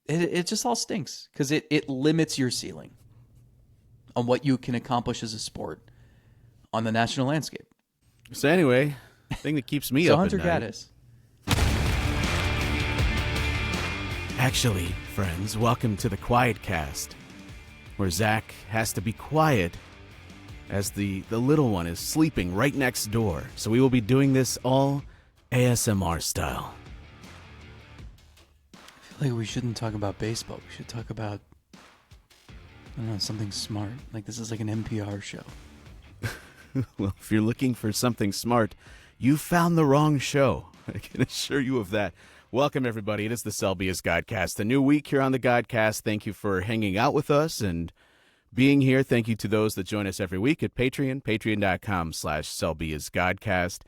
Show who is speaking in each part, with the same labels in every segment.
Speaker 1: it just all stinks because it limits your ceiling on what you can accomplish as a sport on the national landscape.
Speaker 2: So anyway, the thing that keeps me
Speaker 1: So
Speaker 2: up
Speaker 1: Hunter
Speaker 2: at night.
Speaker 1: Gaddis.
Speaker 2: Actually, friends, welcome to the Quiet Cast, where Zack has to be quiet as the little one is sleeping right next door. So we will be doing this all ASMR style.
Speaker 1: I feel like we shouldn't talk about baseball. We should talk about, I don't know, something smart. Like this is like an NPR show.
Speaker 2: Well, if you're looking for something smart, you found the wrong show. I can assure you of that. Welcome, everybody. It is the Selby's Godcast. A new week here on the Godcast. Thank you for hanging out with us and being here. Thank you to those that join us every week at Patreon, patreon.com/Selby's Godcast.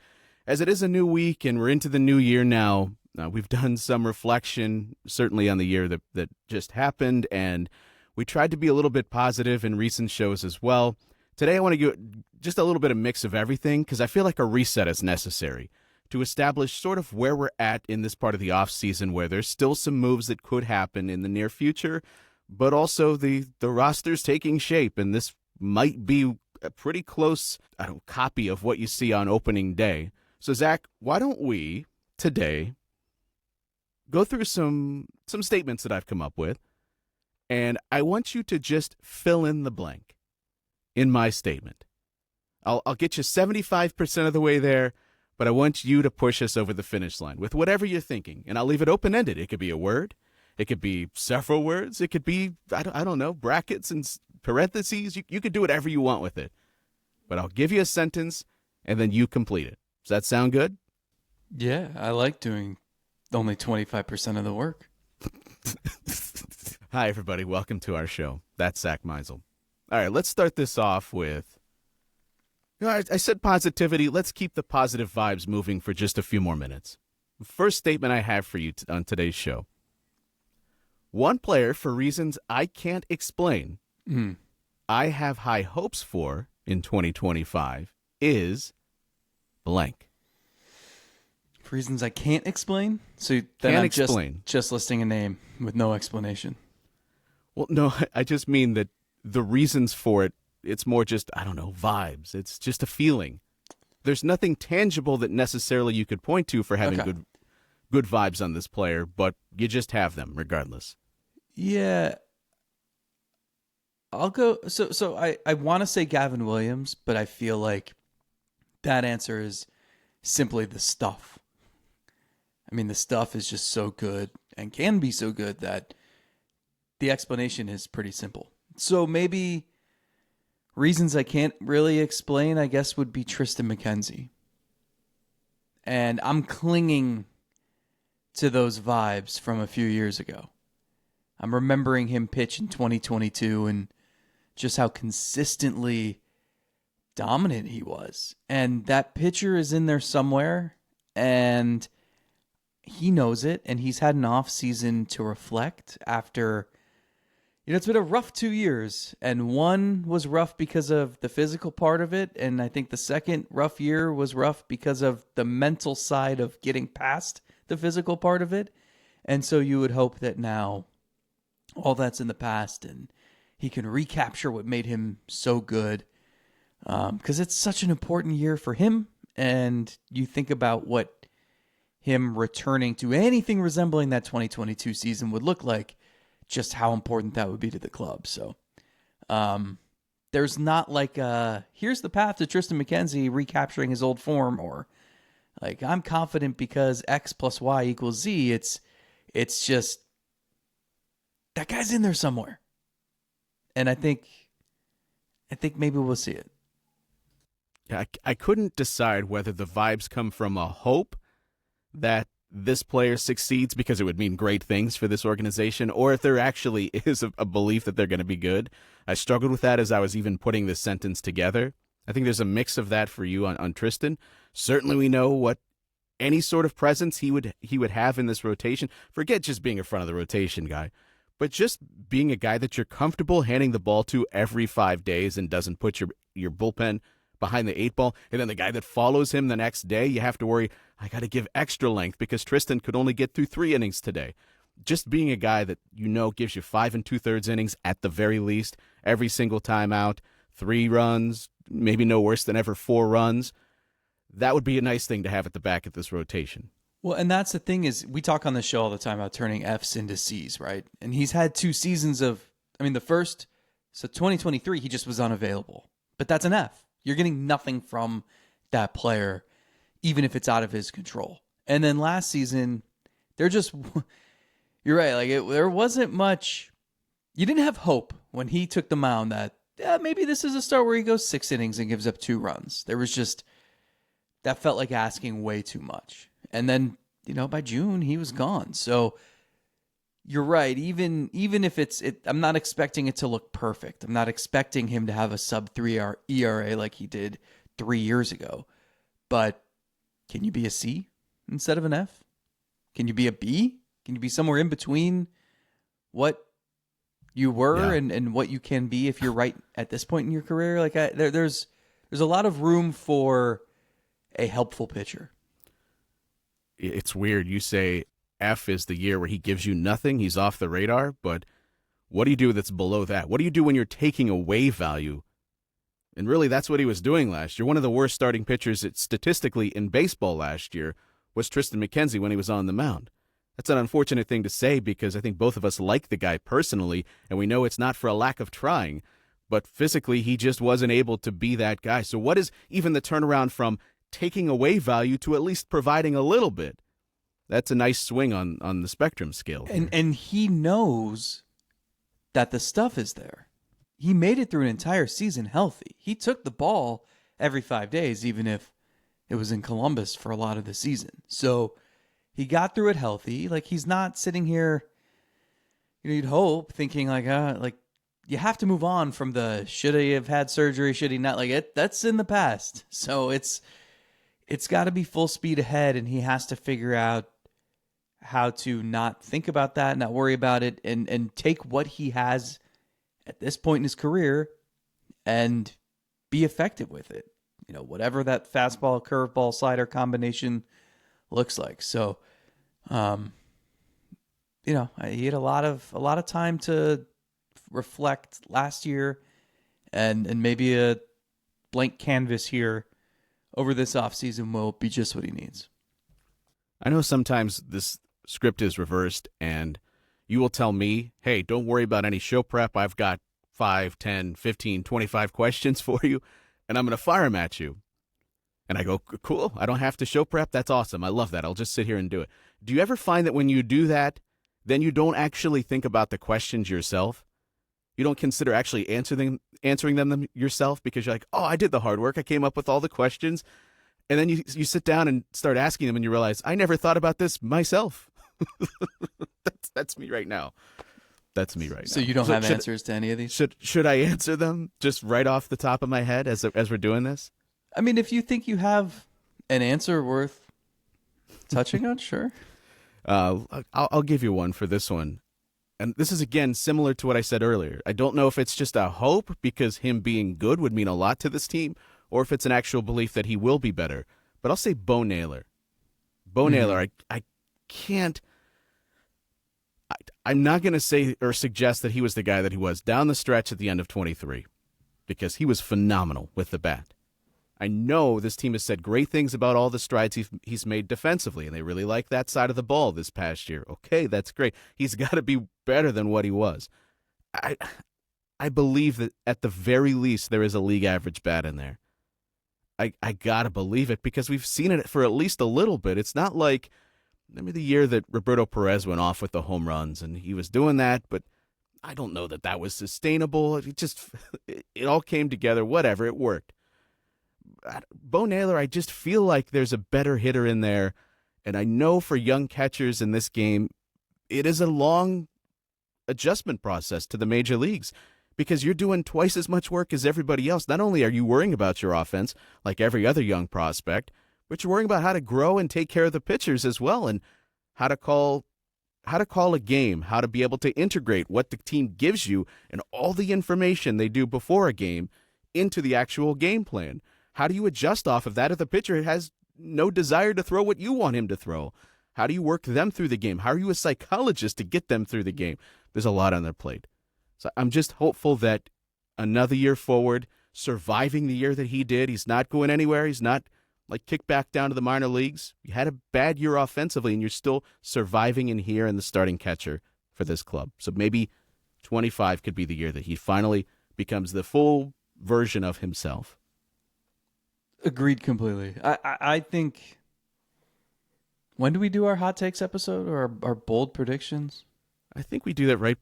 Speaker 2: As it is a new week and we're into the new year now, we've done some reflection, certainly on the year that just happened, and we tried to be a little bit positive in recent shows as well. Today I want to give just a little bit of mix of everything because I feel like a reset is necessary to establish sort of where we're at in this part of the offseason, where there's still some moves that could happen in the near future, but also the roster's taking shape, and this might be a pretty close copy of what you see on opening day. So, Zack, why don't we today go through some statements that I've come up with, and I want you to just fill in the blank in my statement. I'll get you 75% of the way there, but I want you to push us over the finish line with whatever you're thinking, and I'll leave it open-ended. It could be a word. It could be several words. It could be, I don't know, brackets and parentheses. You could do whatever you want with it, but I'll give you a sentence, and then you complete it. Does that sound good?
Speaker 1: Yeah, I like doing only 25% of the work.
Speaker 2: Hi, everybody. Welcome to our show. That's Zack Meisel. All right, let's start this off with, I said positivity. Let's keep the positive vibes moving for just a few more minutes. First statement I have for you on today's show. One player, for reasons I can't explain, I have high hopes for in 2025 is blank.
Speaker 1: For reasons I can't explain? So then
Speaker 2: Can't
Speaker 1: I'm
Speaker 2: explain.
Speaker 1: just listing a name with no explanation.
Speaker 2: Well, no, I just mean that the reasons for it, it's more just, vibes. It's just a feeling. There's nothing tangible that necessarily you could point to for having good vibes on this player, but you just have them regardless.
Speaker 1: Yeah. I'll go. So I want to say Gavin Williams, but I feel like that answer is simply the stuff. I mean, the stuff is just so good and can be so good that the explanation is pretty simple. So maybe reasons I can't really explain, I guess, would be Tristan McKenzie. And I'm clinging to those vibes from a few years ago. I'm remembering him pitch in 2022 and just how consistently dominant he was. And that pitcher is in there somewhere, and he knows it, and he's had an off season to reflect after, it's been a rough 2 years, and one was rough because of the physical part of it, and I think the second rough year was rough because of the mental side of getting past the physical part of it. And so you would hope that now all that's in the past and he can recapture what made him so good, because it's such an important year for him. And you think about what him returning to anything resembling that 2022 season would look like, just how important that would be to the club. So there's not like here's the path to Tristan McKenzie recapturing his old form, or like I'm confident because X plus Y equals Z. It's just that guy's in there somewhere. And I think maybe we'll see it.
Speaker 2: Yeah, I couldn't decide whether the vibes come from a hope that this player succeeds because it would mean great things for this organization, or if there actually is a belief that they're going to be good. I struggled with that as I was even putting this sentence together. I think there's a mix of that for you on Tristan. Certainly we know what any sort of presence he would have in this rotation. Forget just being in front of the rotation guy, but just being a guy that you're comfortable handing the ball to every 5 days and doesn't put your bullpen behind the 8 ball. And then the guy that follows him the next day, you have to worry, I got to give extra length because Tristan could only get through 3 innings today. just being a guy that gives you 5 2/3 innings at the very least, every single time out, 3 runs, maybe no worse than ever 4 runs, that would be a nice thing to have at the back of this rotation.
Speaker 1: Well, and that's the thing is we talk on the show all the time about turning Fs into Cs, right? And he's had 2 seasons of, the first, so 2023, he just was unavailable. But that's an F. You're getting nothing from that player, even if it's out of his control. And then last season, you're right, there wasn't much, you didn't have hope when he took the mound that, maybe this is a start where he goes 6 innings and gives up 2 runs. There was just, that felt like asking way too much. And then, by June, he was gone. So you're right. Even if I'm not expecting it to look perfect. I'm not expecting him to have a sub-3 ERA like he did 3 years ago. But can you be a C instead of an F? Can you be a B? Can you be somewhere in between what you were and what you can be if you're right at this point in your career? There's a lot of room for a helpful pitcher.
Speaker 2: It's weird. You say F is the year where he gives you nothing. He's off the radar. But what do you do that's below that? What do you do when you're taking away value? And really, that's what he was doing last year. One of the worst starting pitchers statistically in baseball last year was Tristan McKenzie when he was on the mound. That's an unfortunate thing to say because I think both of us like the guy personally, and we know it's not for a lack of trying. But physically, he just wasn't able to be that guy. So what is even the turnaround from taking away value to at least providing a little bit? That's a nice swing on the spectrum scale.
Speaker 1: And he knows that the stuff is there. He made it through an entire season healthy. He took the ball every 5 days, even if it was in Columbus for a lot of the season. So he got through it healthy. He's not sitting here, you'd hope, thinking you have to move on from the should he have had surgery, should he not? That's in the past. So it's got to be full speed ahead, and he has to figure out how to not think about that, not worry about it, and take what he has at this point in his career and be effective with it. Whatever that fastball, curveball, slider combination looks like. So, he had a lot of time to reflect last year and maybe a blank canvas here over this offseason will be just what he needs.
Speaker 2: I know sometimes this script is reversed and you will tell me, hey, don't worry about any show prep. I've got 5, 10, 15, 25 questions for you, and I'm going to fire them at you. And I go, cool, I don't have to show prep. That's awesome. I love that. I'll just sit here and do it. Do you ever find that when you do that, then you don't actually think about the questions yourself? You don't consider actually answering them yourself because you're like, oh, I did the hard work. I came up with all the questions. And then you sit down and start asking them and you realize, I never thought about this myself. That's me right now. That's me right now.
Speaker 1: So you don't have answers to any of these?
Speaker 2: Should I answer them just right off the top of my head as we're doing this?
Speaker 1: If you think you have an answer worth touching on, sure.
Speaker 2: I'll give you one for this one. And this is, again, similar to what I said earlier. I don't know if it's just a hope because him being good would mean a lot to this team or if it's an actual belief that he will be better. But I'll say Bo Naylor. Bo Naylor, I can't... I'm not going to say or suggest that he was the guy that he was down the stretch at the end of 23 because he was phenomenal with the bat. I know this team has said great things about all the strides he's made defensively, and they really like that side of the ball this past year. Okay, that's great. He's got to be better than what he was. I believe that at the very least there is a league average bat in there. I got to believe it because we've seen it for at least a little bit. It's not like, remember the year that Roberto Perez went off with the home runs, and he was doing that, but I don't know that was sustainable. It all came together. Whatever, it worked. Bo Naylor, I just feel like there's a better hitter in there, and I know for young catchers in this game, it is a long adjustment process to the major leagues because you're doing twice as much work as everybody else. Not only are you worrying about your offense, like every other young prospect, but you're worrying about how to grow and take care of the pitchers as well, and how to call a game, how to be able to integrate what the team gives you and all the information they do before a game into the actual game plan. How do you adjust off of that if the pitcher has no desire to throw what you want him to throw? How do you work them through the game? How are you a psychologist to get them through the game? There's a lot on their plate. So I'm just hopeful that another year forward, surviving the year that he did, he's not going anywhere. He's not like kicked back down to the minor leagues. You had a bad year offensively, and you're still surviving in here and the starting catcher for this club. So maybe 25 could be the year that he finally becomes the full version of himself.
Speaker 1: Agreed completely. I think, when do we do our hot takes episode or our bold predictions?
Speaker 2: I think we do that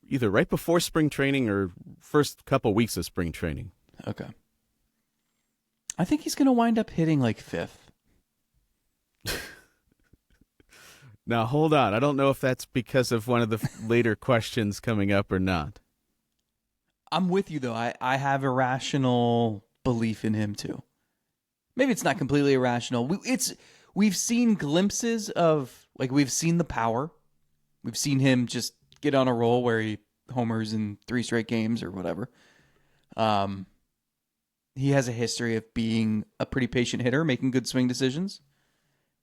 Speaker 2: either right before spring training or first couple weeks of spring training.
Speaker 1: Okay. I think he's going to wind up hitting like 5th.
Speaker 2: Now, hold on. I don't know if that's because of one of the later questions coming up or not.
Speaker 1: I'm with you, though. I have irrational belief in him, too. Maybe it's not completely irrational. We've seen glimpses of, like, we've seen the power. We've seen him just get on a roll where he homers in 3 straight games or whatever. He has a history of being a pretty patient hitter, making good swing decisions.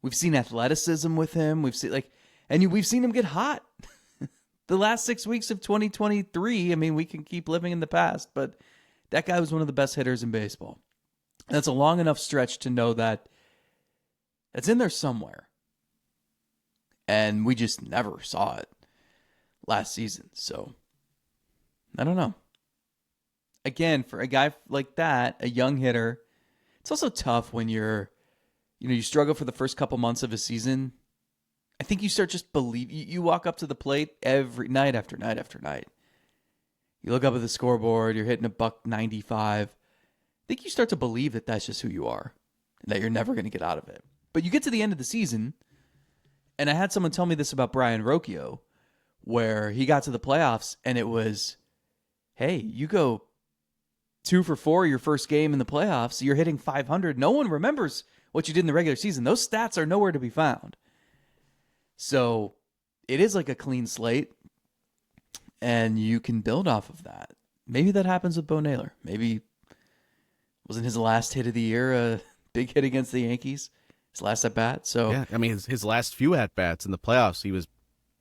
Speaker 1: We've seen athleticism with him. We've seen him get hot. The last 6 weeks of 2023, I mean, we can keep living in the past, but that guy was one of the best hitters in baseball. That's a long enough stretch to know that it's in there somewhere. And we just never saw it last season. So, I don't know. Again, for a guy like that, a young hitter, it's also tough when you struggle for the first couple months of a season. I think you start just you walk up to the plate every night after night after night. You look up at the scoreboard, you're hitting a $195. I think you start to believe that that's just who you are and that you're never going to get out of it. But you get to the end of the season, and I had someone tell me this about Brian Rocchio, where he got to the playoffs and it was, hey, you go 2 for 4 your first game in the playoffs, you're hitting 500. No one remembers what you did in the regular season. Those stats are nowhere to be found. So it is like a clean slate, and you can build off of that. Maybe that happens with Bo Naylor. Maybe wasn't his last hit of the year a big hit against the Yankees? His last at bat. So
Speaker 2: yeah, I mean his last few at bats in the playoffs, he was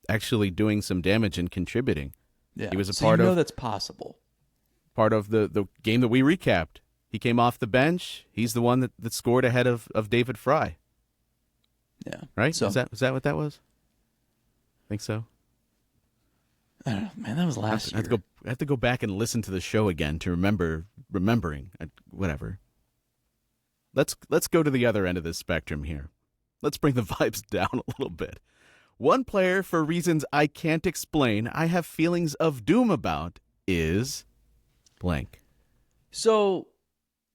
Speaker 2: actually doing some damage and contributing.
Speaker 1: Yeah,
Speaker 2: he was a
Speaker 1: so
Speaker 2: part of
Speaker 1: that's possible.
Speaker 2: Part of the game that we recapped. He came off the bench. He's the one that scored ahead of David Fry.
Speaker 1: Yeah.
Speaker 2: Right?
Speaker 1: So,
Speaker 2: is that what that was? I think so.
Speaker 1: I don't know, man. That was last year.
Speaker 2: I have to go back and listen to the show again to remembering. Whatever. Let's go to the other end of this spectrum here. Let's bring the vibes down a little bit. One player, for reasons I can't explain, I have feelings of doom about, is blank.
Speaker 1: So,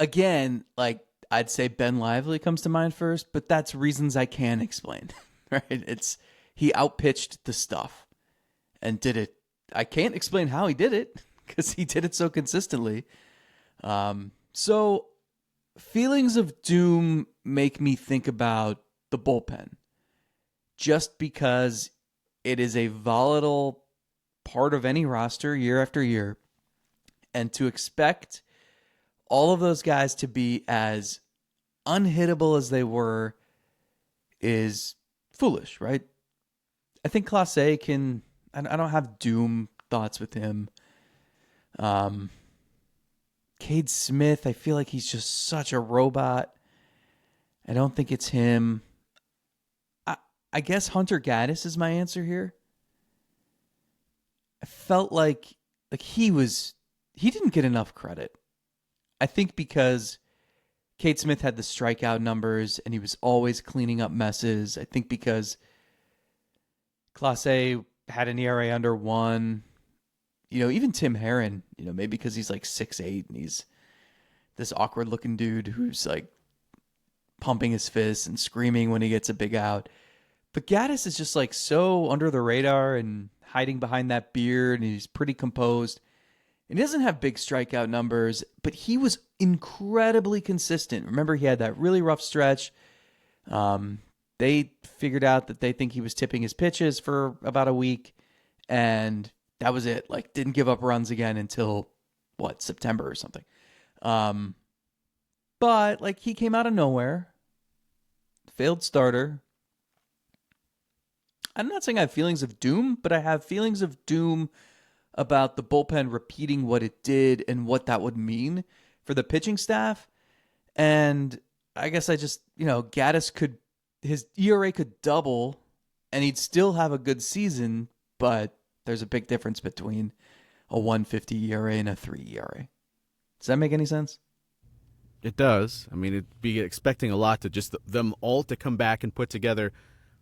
Speaker 1: again, like, I'd say Ben Lively comes to mind first, but that's reasons I can explain, right? He outpitched the stuff and did it. I can't explain how he did it because he did it so consistently. So feelings of doom make me think about the bullpen just because it is a volatile part of any roster year after year. And to expect all of those guys to be as unhittable as they were is foolish, right? I think Clase can... I don't have doom thoughts with him. Cade Smith, I feel like he's just such a robot. I don't think it's him. I guess Hunter Gaddis is my answer here. I felt like he didn't get enough credit. I think because Cade Smith had the strikeout numbers and he was always cleaning up messes. I think because Clase had an ERA under 1. Even Tim Herron, maybe because he's like 6'8" and he's this awkward looking dude who's like pumping his fists and screaming when he gets a big out. But Gaddis is just like so under the radar and hiding behind that beard, and he's pretty composed. And he doesn't have big strikeout numbers, but he was incredibly consistent. Remember, he had that really rough stretch. They figured out that they think he was tipping his pitches for about a week, and that was it. Like, didn't give up runs again until, September or something. But, he came out of nowhere, failed starter, I'm not saying I have feelings of doom, but I have feelings of doom about the bullpen repeating what it did and what that would mean for the pitching staff. And I guess I just, Gaddis his ERA could double and he'd still have a good season, but there's a big difference between a 150 ERA and a 3 ERA. Does that make any sense?
Speaker 2: It does. I mean, it'd be expecting a lot to just them all to come back and put together,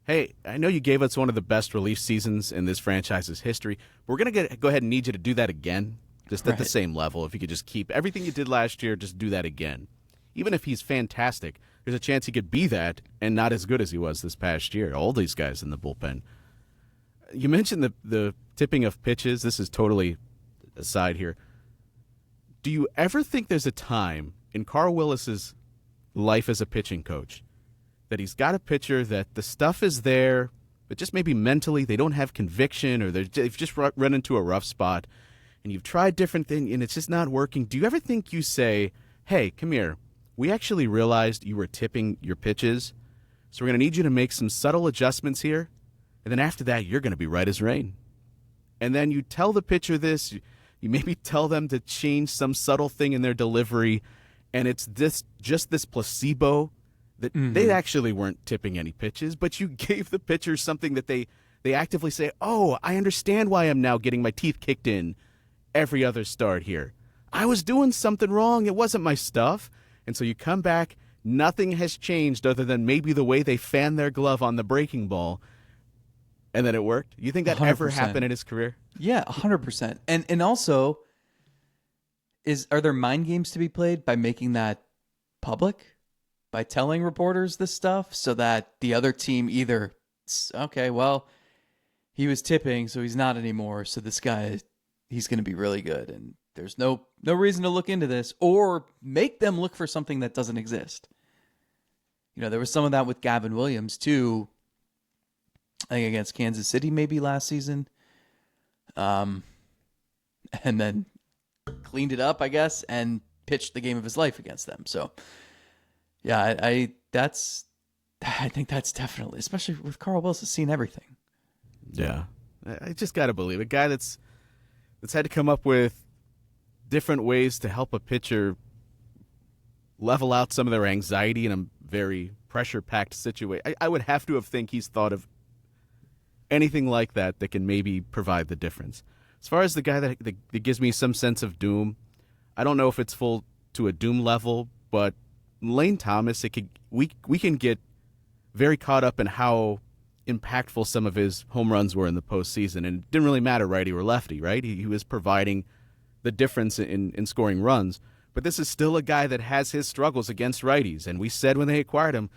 Speaker 2: hey, I know you gave us one of the best relief seasons in this franchise's history. But we're going to go ahead and need you to do that again, just at the same level. If you could just keep everything you did last year, just do that again. Even if he's fantastic, there's a chance he could be that and not as good as he was this past year. All these guys in the bullpen. You mentioned the tipping of pitches. This is totally aside here. Do you ever think there's a time in Carl Willis's life as a pitching coach that he's got a pitcher that the stuff is there, but just maybe mentally they don't have conviction or they've just run into a rough spot and you've tried different things and it's just not working? Do you ever think you say, hey, come here, we actually realized you were tipping your pitches, so we're going to need you to make some subtle adjustments here, and then after that you're going to be right as rain? And then you tell the pitcher this, you maybe tell them to change some subtle thing in their delivery, and it's just this placebo that they actually weren't tipping any pitches, but you gave the pitcher something that they actively say, oh, I understand why I'm now getting my teeth kicked in every other start here. I was doing something wrong. It wasn't my stuff. And so you come back, nothing has changed other than maybe the way they fan their glove on the breaking ball, and then it worked. You think that
Speaker 1: 100%.
Speaker 2: Ever happened in his career?
Speaker 1: Yeah, 100%. And also, are there mind games to be played by making that public? By telling reporters this stuff so that the other team either, okay, well, he was tipping, so he's not anymore, so this guy, he's going to be really good, and there's no reason to look into this, or make them look for something that doesn't exist. There was some of that with Gavin Williams, too, I think against Kansas City maybe last season. And then cleaned it up, I guess, and pitched the game of his life against them. So, yeah, I think that's definitely, especially with Carl Willis, has seen everything.
Speaker 2: Yeah. I just got to believe a guy that's had to come up with different ways to help a pitcher level out some of their anxiety in a very pressure-packed situation. I would have to think he's thought of anything like that can maybe provide the difference. As far as the guy that gives me some sense of doom, I don't know if it's full to a doom level, but Lane Thomas, we can get very caught up in how impactful some of his home runs were in the postseason, and it didn't really matter righty or lefty, right? He was providing the difference in scoring runs. But this is still a guy that has his struggles against righties, and we said when they acquired him,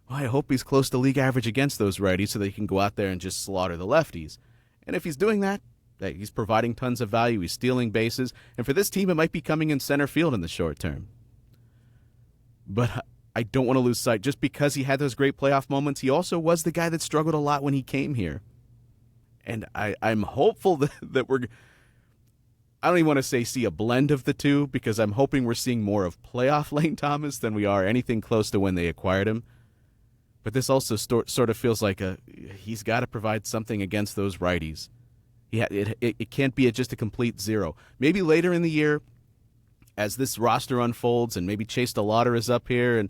Speaker 2: well, I hope he's close to league average against those righties so that he can go out there and just slaughter the lefties. And if he's doing that, he's providing tons of value, he's stealing bases, and for this team it might be coming in center field in the short term. But I don't want to lose sight. Just because he had those great playoff moments, he also was the guy that struggled a lot when he came here. And I'm hopeful that we're... I don't even want to say see a blend of the two, because I'm hoping we're seeing more of playoff Lane Thomas than we are anything close to when they acquired him. But this also sort of feels like he's got to provide something against those righties. It can't be just a complete zero. Maybe later in the year, as this roster unfolds, and maybe Chase DeLauder is up here, and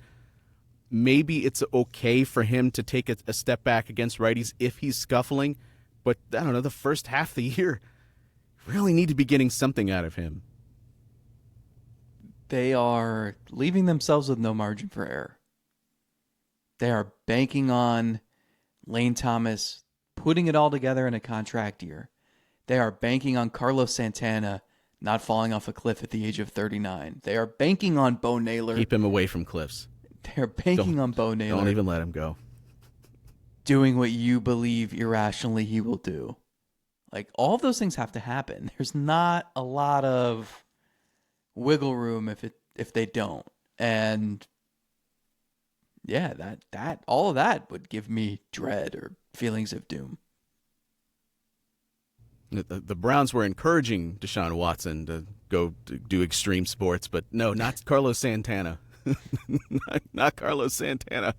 Speaker 2: maybe it's okay for him to take a step back against righties if he's scuffling. But I don't know, the first half of the year, really need to be getting something out of him.
Speaker 1: They are leaving themselves with no margin for error. They are banking on Lane Thomas putting it all together in a contract year. They are banking on Carlos Santana not falling off a cliff at the age of 39. They are banking on Bo Naylor.
Speaker 2: Keep him away from cliffs.
Speaker 1: They are banking on Bo Naylor.
Speaker 2: Don't even let him go.
Speaker 1: Doing what you believe irrationally he will do. Like, all of those things have to happen. There's not a lot of wiggle room if they don't. And yeah, that all of that would give me dread or feelings of doom.
Speaker 2: The Browns were encouraging Deshaun Watson to go to do extreme sports, but no, not Carlos Santana. not Carlos Santana.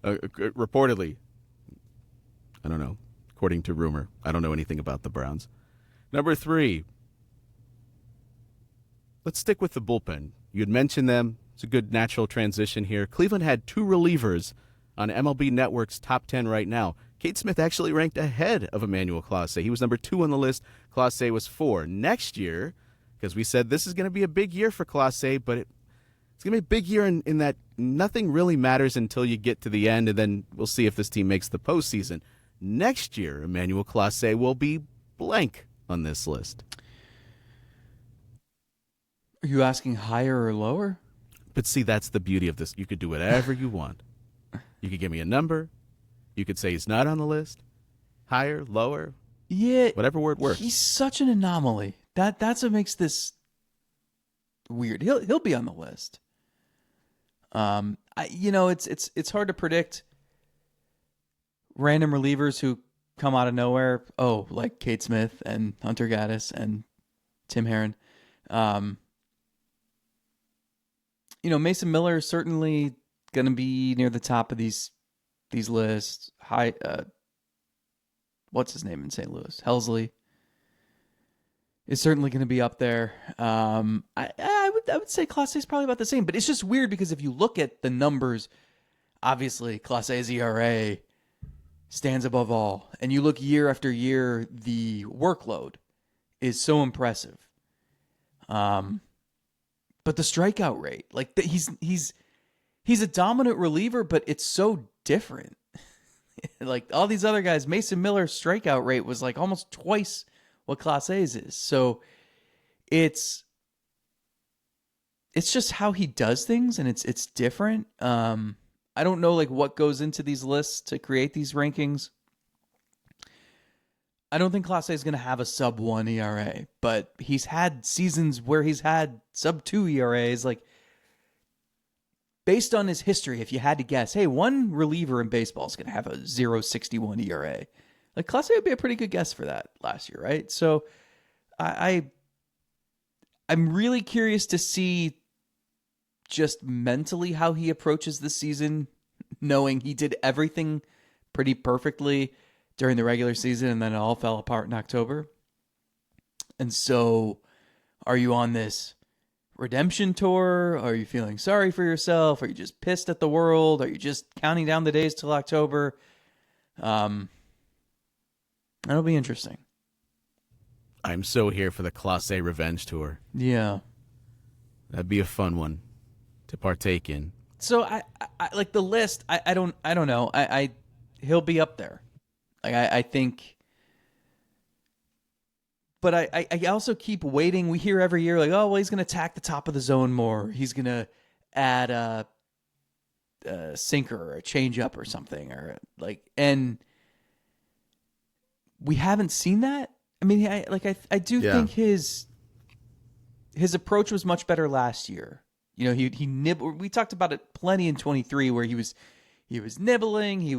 Speaker 2: Reportedly, I don't know. according to rumor. I don't know anything about the Browns. Number 3. Let's stick with the bullpen. You had mentioned them. It's a good natural transition here. Cleveland had 2 relievers on MLB Network's top 10 right now. Cade Smith actually ranked ahead of Emmanuel Clase. He was number 2 on the list. Clase was 4. Next year, because we said this is going to be a big year for Clase, but it's going to be a big year in that nothing really matters until you get to the end, and then we'll see if this team makes the postseason. Next year, Emmanuel Clase will be blank on this list.
Speaker 1: Are you asking higher or lower?
Speaker 2: But see, that's the beauty of this. You could do whatever you want. You could give me a number. You could say he's not on the list. Higher, lower.
Speaker 1: Yeah.
Speaker 2: Whatever word works.
Speaker 1: He's such an anomaly. That's what makes this weird. He'll be on the list. It's hard to predict random relievers who come out of nowhere. Oh, like Cade Smith and Hunter Gaddis and Tim Herron. Mason Miller is certainly going to be near the top of these lists. High, what's his name in St. Louis? Helsley is certainly going to be up there. I would say Clase is probably about the same, but it's just weird because if you look at the numbers, obviously Clase's ERA stands above all, and you look year after year, the workload is so impressive. But the strikeout rate, like he's a dominant reliever, but it's so different. Like all these other guys, Mason Miller's strikeout rate was like almost twice what Clase's is. So it's just how he does things, and it's different. I don't know like what goes into these lists to create these rankings. I don't think Clase is going to have a sub 1 ERA, but he's had seasons where he's had sub 2 ERAs. Like, based on his history, if you had to guess, hey, one reliever in baseball is going to have a 0.61 ERA. Like, Clase would be a pretty good guess for that last year, right? So, I'm really curious to see just mentally how he approaches the season, knowing he did everything pretty perfectly during the regular season, and then it all fell apart in October. And so, are you on this redemption tour? Are you feeling sorry for yourself? Are you just pissed at the world? Are you just counting down the days till October? That'll be interesting.
Speaker 2: I'm so here for the Clase revenge tour.
Speaker 1: Yeah.
Speaker 2: That'd be a fun one to partake in.
Speaker 1: So I like the list. I don't know. He'll be up there. Like I think, but I also keep waiting. We hear every year like, oh well, he's going to attack the top of the zone more. He's going to add a sinker or a changeup or something, or like, and we haven't seen that. I mean, I do think his approach was much better last year. You know, he nibbled. We talked about it plenty in 23, where he was nibbling. He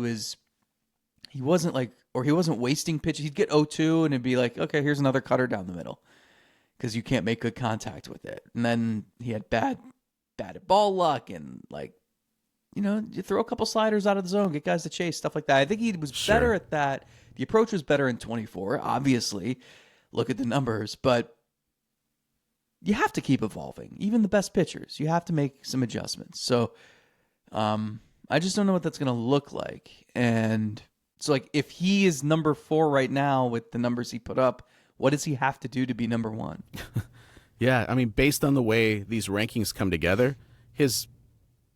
Speaker 1: wasn't wasting pitches. He'd get 0-2 and it'd be like, okay, here's another cutter down the middle because you can't make good contact with it. And then he had bad at ball luck, and like, you know, you throw a couple sliders out of the zone, get guys to chase, stuff like that. I think he was better at that. The approach was better in 24, obviously. Look at the numbers, but you have to keep evolving. Even the best pitchers, you have to make some adjustments. So I just don't know what that's going to look like. And so, like, if he is number 4 right now with the numbers he put up, what does he have to do to be number 1?
Speaker 2: Yeah, I mean, based on the way these rankings come together, his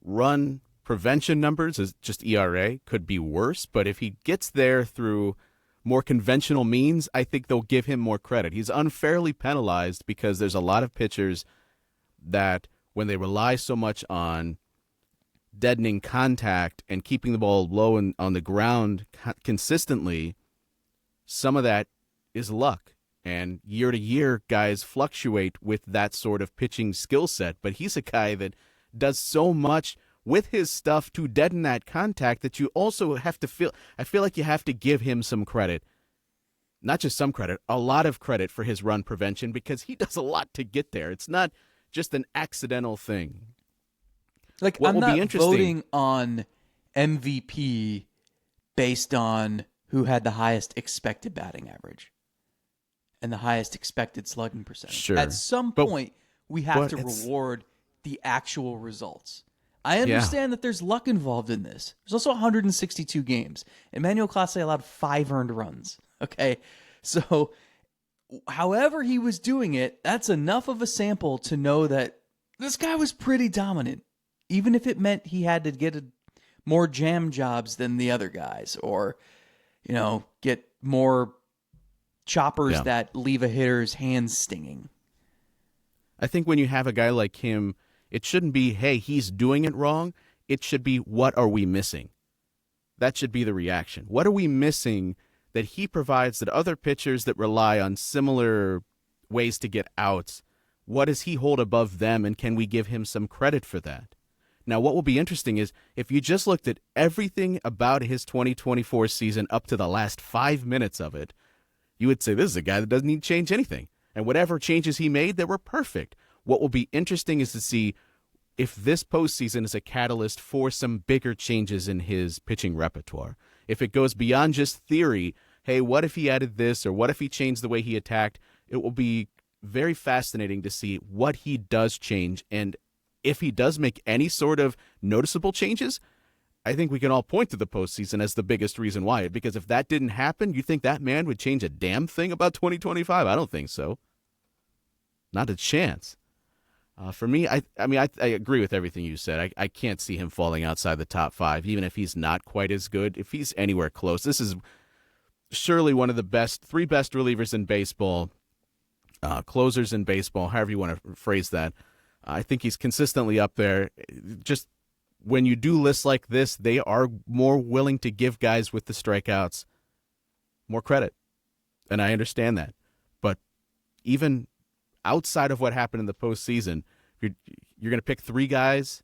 Speaker 2: run prevention numbers, is just ERA, could be worse. But if he gets there through more conventional means, I think they'll give him more credit. He's unfairly penalized because there's a lot of pitchers that, when they rely so much on deadening contact and keeping the ball low and on the ground consistently, some of that is luck. And year to year, guys fluctuate with that sort of pitching skill set. But he's a guy that does so much with his stuff to deaden that contact that you also have to I feel like you have to give him some credit. Not just some credit, a lot of credit for his run prevention, because he does a lot to get there. It's not just an accidental thing.
Speaker 1: Like, I'm not voting on MVP based on who had the highest expected batting average and the highest expected slugging percentage.
Speaker 2: Sure.
Speaker 1: At some
Speaker 2: But
Speaker 1: point, we have to reward the actual results. I
Speaker 2: Yeah.
Speaker 1: understand that there's luck involved in this. There's also 162 games. Emmanuel Clase allowed 5 earned runs. Okay. So, however he was doing it, that's enough of a sample to know that this guy was pretty dominant, even if it meant he had to get more jam jobs than the other guys, or, get more choppers
Speaker 2: Yeah.
Speaker 1: that leave a hitter's hands stinging.
Speaker 2: I think when you have a guy like him, it shouldn't be, hey, he's doing it wrong. It should be, what are we missing? That should be the reaction. What are we missing that he provides that other pitchers that rely on similar ways to get outs, what does he hold above them, and can we give him some credit for that? Now, what will be interesting is if you just looked at everything about his 2024 season up to the last 5 minutes of it, you would say this is a guy that doesn't need to change anything. And whatever changes he made, they were perfect. What will be interesting is to see if this postseason is a catalyst for some bigger changes in his pitching repertoire. If it goes beyond just theory, hey, what if he added this, or what if he changed the way he attacked? It will be very fascinating to see what he does change. And if he does make any sort of noticeable changes, I think we can all point to the postseason as the biggest reason why. Because if that didn't happen, you think that man would change a damn thing about 2025? I don't think so. Not a chance. For me, I agree with everything you said. I can't see him falling outside the top 5, even if he's not quite as good. If he's anywhere close, this is surely one of the 3 best relievers in baseball, closers in baseball, however you want to phrase that. I think he's consistently up there. Just when you do lists like this, they are more willing to give guys with the strikeouts more credit. And I understand that. But even outside of what happened in the postseason, you're going to pick 3 guys.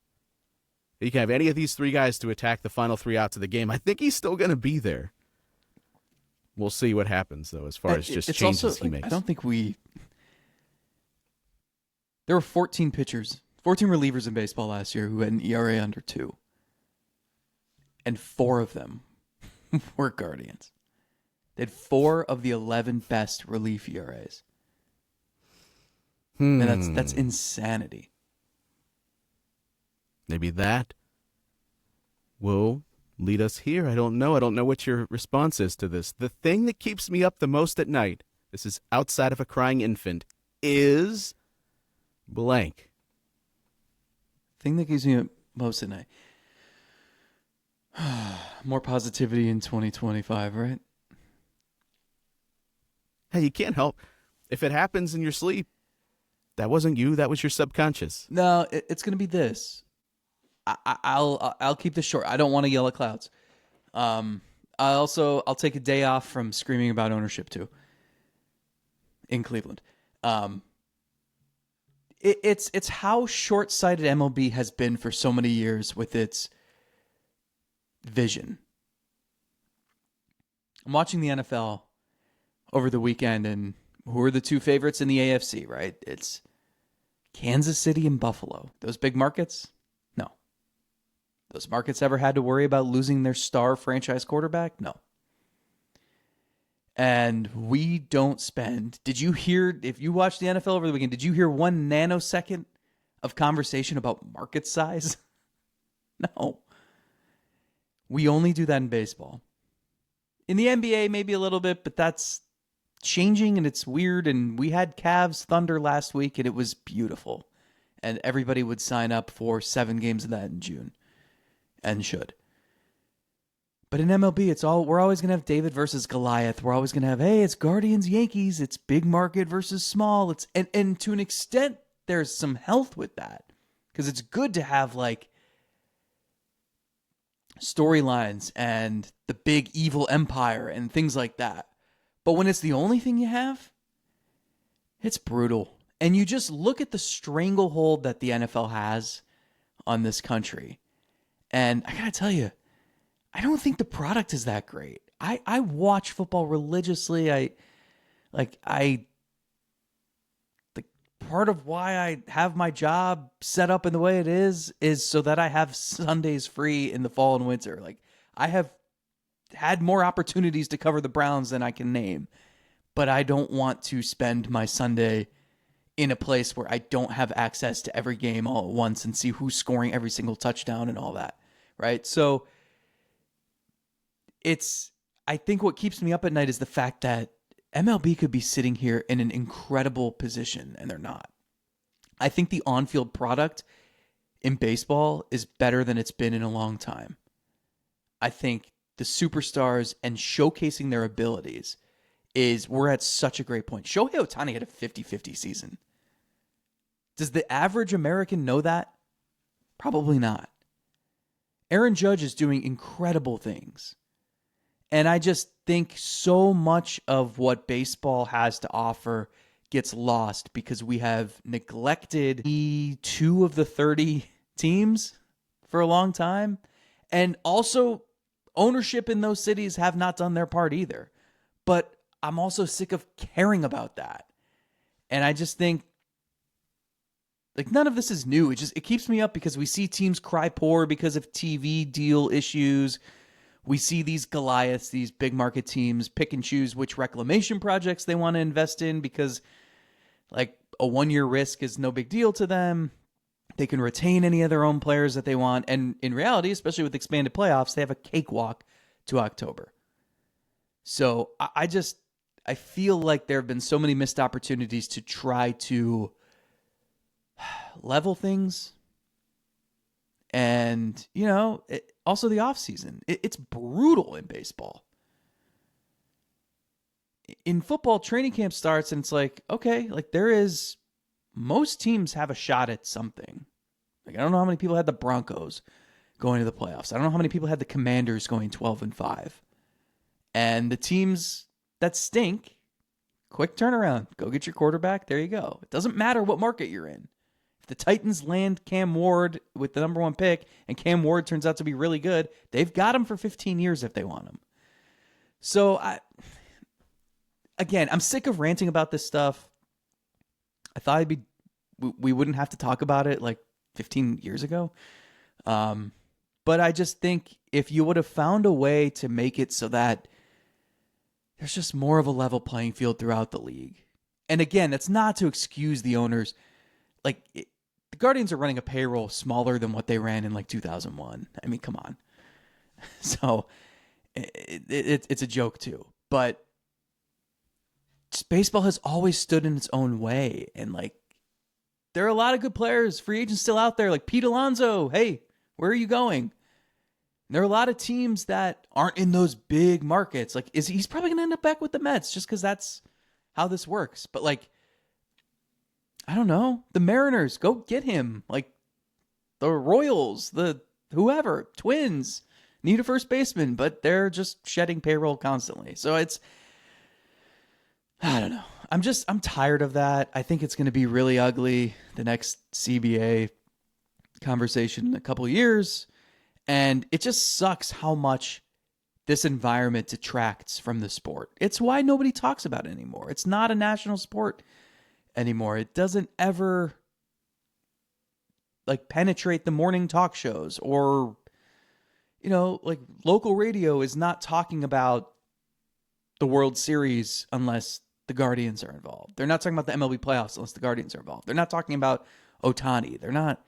Speaker 2: You can have any of these 3 guys to attack the final 3 outs of the game. I think he's still going to be there. We'll see what happens, though, as far as just changes
Speaker 1: also,
Speaker 2: he makes.
Speaker 1: I don't think there were 14 relievers in baseball last year who had an ERA under 2. And 4 of them were Guardians. They had 4 of the 11 best relief ERAs. And that's insanity.
Speaker 2: Maybe that will lead us here. I don't know. I don't know what your response is to this. The thing that keeps me up the most at night, this is outside of a crying infant, is blank.
Speaker 1: Thing that keeps me up most at night. More positivity in 2025, right?
Speaker 2: Hey, you can't help. If it happens in your sleep, that wasn't you. That was your subconscious.
Speaker 1: No, it's going to be this. I'll keep this short. I don't want to yell at clouds. I'll take a day off from screaming about ownership too. In Cleveland, it's how short-sighted MLB has been for so many years with its vision. I'm watching the NFL over the weekend, and who are the 2 favorites in the AFC? Right? It's Kansas City and Buffalo. Those big markets? No. Those markets ever had to worry about losing their star franchise quarterback? No. And we don't spend... Did you hear... If you watched the NFL over the weekend, did you hear 1 nanosecond of conversation about market size? No. We only do that in baseball. In the NBA, maybe a little bit, but that's changing and it's weird. And we had Cavs Thunder last week and it was beautiful. And everybody would sign up for 7 games of that in June. And should. But in MLB, we're always going to have David versus Goliath. We're always going to have, hey, it's Guardians, Yankees. It's big market versus small. And to an extent, there's some health with that. Because it's good to have like storylines and the big evil empire and things like that. But when it's the only thing you have, it's brutal. And you just look at the stranglehold that the NFL has on this country. And I gotta tell you, I don't think the product is that great. I watch football religiously. Part of why I have my job set up in the way it is so that I have Sundays free in the fall and winter. Like I have had more opportunities to cover the Browns than I can name. But I don't want to spend my Sunday in a place where I don't have access to every game all at once and see who's scoring every single touchdown and all that, right? So I think what keeps me up at night is the fact that MLB could be sitting here in an incredible position, and they're not. I think the on-field product in baseball is better than it's been in a long time. I think the superstars and showcasing their abilities we're at such a great point. Shohei Ohtani had a 50-50 season. Does the average American know that? Probably not. Aaron Judge is doing incredible things. And I just think so much of what baseball has to offer gets lost because we have neglected the 2 of the 30 teams for a long time. And also, ownership in those cities have not done their part either. But I'm also sick of caring about that. And I just think, like, none of this is new. It keeps me up because we see teams cry poor because of TV deal issues. We see these Goliaths, these big market teams, pick and choose which reclamation projects they want to invest in because, like, a 1-year risk is no big deal to them. They can retain any of their own players that they want. And in reality, especially with expanded playoffs, they have a cakewalk to October. So I feel like there have been so many missed opportunities to try to level things. And, also the offseason. It's brutal in baseball. In football, training camp starts and it's like, okay, like most teams have a shot at something. Like, I don't know how many people had the Broncos going to the playoffs. I don't know how many people had the Commanders going 12-5. And the teams that stink, quick turnaround. Go get your quarterback. There you go. It doesn't matter what market you're in. If the Titans land Cam Ward with the number 1 pick and Cam Ward turns out to be really good, they've got him for 15 years if they want him. So, I'm sick of ranting about this stuff. I thought we wouldn't have to talk about it like 15 years ago. But I just think if you would have found a way to make it so that there's just more of a level playing field throughout the league. And again, that's not to excuse the owners. Like, the Guardians are running a payroll smaller than what they ran in like 2001. I mean, come on. So it's a joke too. But baseball has always stood in its own way. And like, there are a lot of good players, free agents still out there, like Pete Alonso. Hey, where are you going? There are a lot of teams that aren't in those big markets. Like, he's probably going to end up back with the Mets just because that's how this works. But like, I don't know. The Mariners, go get him. Like, the Royals, the whoever, Twins need a first baseman, but they're just shedding payroll constantly. So I don't know. I'm tired of that. I think it's going to be really ugly, the next CBA conversation in a couple of years. And it just sucks how much this environment detracts from the sport. It's why nobody talks about it anymore. It's not a national sport anymore. It doesn't ever like penetrate the morning talk shows or, like local radio is not talking about the World Series unless the Guardians are involved. They're not talking about the MLB playoffs unless the Guardians are involved. They're not talking about Ohtani. They're not.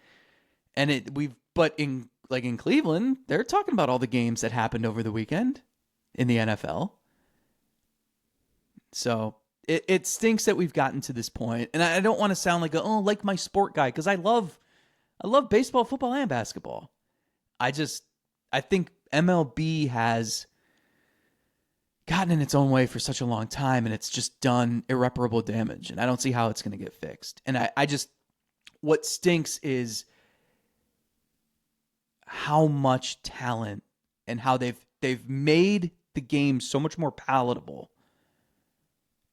Speaker 1: But in Cleveland, they're talking about all the games that happened over the weekend in the NFL. So it stinks that we've gotten to this point. And I don't want to sound like my sport guy, because I love baseball, football, and basketball. I think MLB has gotten in its own way for such a long time, and it's just done irreparable damage. And I don't see how it's going to get fixed. And what stinks is how much talent and how they've made the game so much more palatable.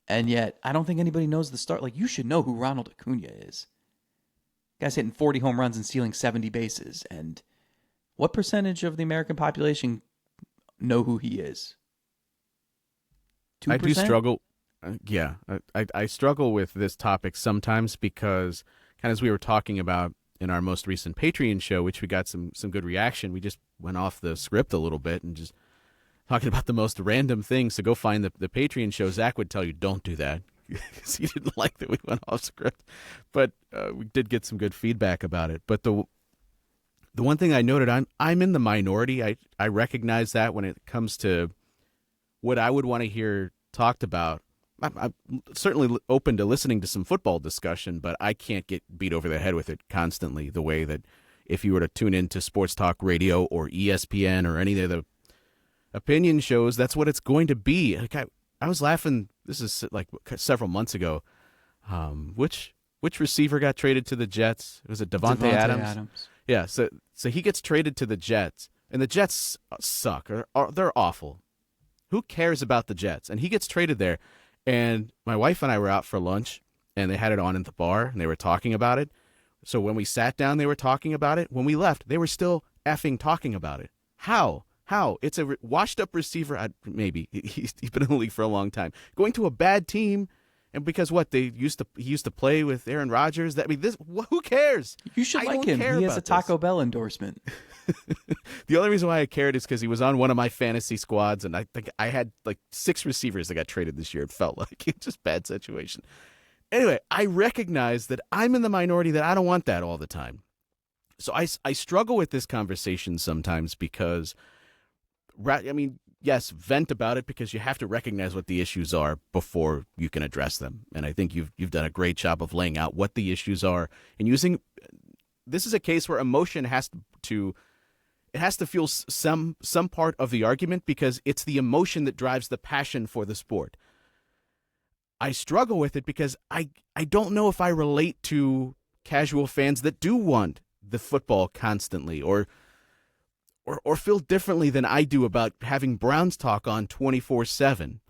Speaker 1: And yet, I don't think anybody knows the start. Like, you should know who Ronald Acuna is. Guy's hitting 40 home runs and stealing 70 bases. And what percentage of the American population know who he is? 2%?
Speaker 2: I do struggle. I struggle with this topic sometimes because, kind of as we were talking about in our most recent Patreon show, which we got some good reaction. We just went off the script a little bit and just talking about the most random things. So go find the Patreon show. Zach would tell you, don't do that. Because he didn't like that we went off script. But we did get some good feedback about it. But the one thing I noted, I'm in the minority. I recognize that when it comes to what I would want to hear talked about. I'm certainly open to listening to some football discussion, but I can't get beat over the head with it constantly the way that if you were to tune into sports talk radio or ESPN or any of the opinion shows, that's what it's going to be. Like I was laughing, this is like several months ago, which receiver got traded to the Jets? Was it Devontae Adams? Yeah, so he gets traded to the Jets, and the Jets suck. They're awful. Who cares about the Jets? And he gets traded there. And my wife and I were out for lunch, and they had it on at the bar, and they were talking about it. So when we sat down, they were talking about it. When we left, they were still effing talking about it. How? It's a washed-up receiver. Maybe. He's been in the league for a long time. Going to a bad team, and because what? He used to play with Aaron Rodgers. Who cares?
Speaker 1: You should like him. He has a Taco Bell endorsement.
Speaker 2: The only reason why I cared is because he was on one of my fantasy squads, and I think I had like 6 receivers that got traded this year. It felt like it's just bad situation. Anyway, I recognize that I'm in the minority that I don't want that all the time. So I struggle with this conversation sometimes because, yes, vent about it because you have to recognize what the issues are before you can address them. And I think you've done a great job of laying out what the issues are and using. This is a case where emotion has to feel some part of the argument because it's the emotion that drives the passion for the sport. I struggle with it because I don't know if I relate to casual fans that do want the football constantly or feel differently than I do about having Browns talk on 24/7.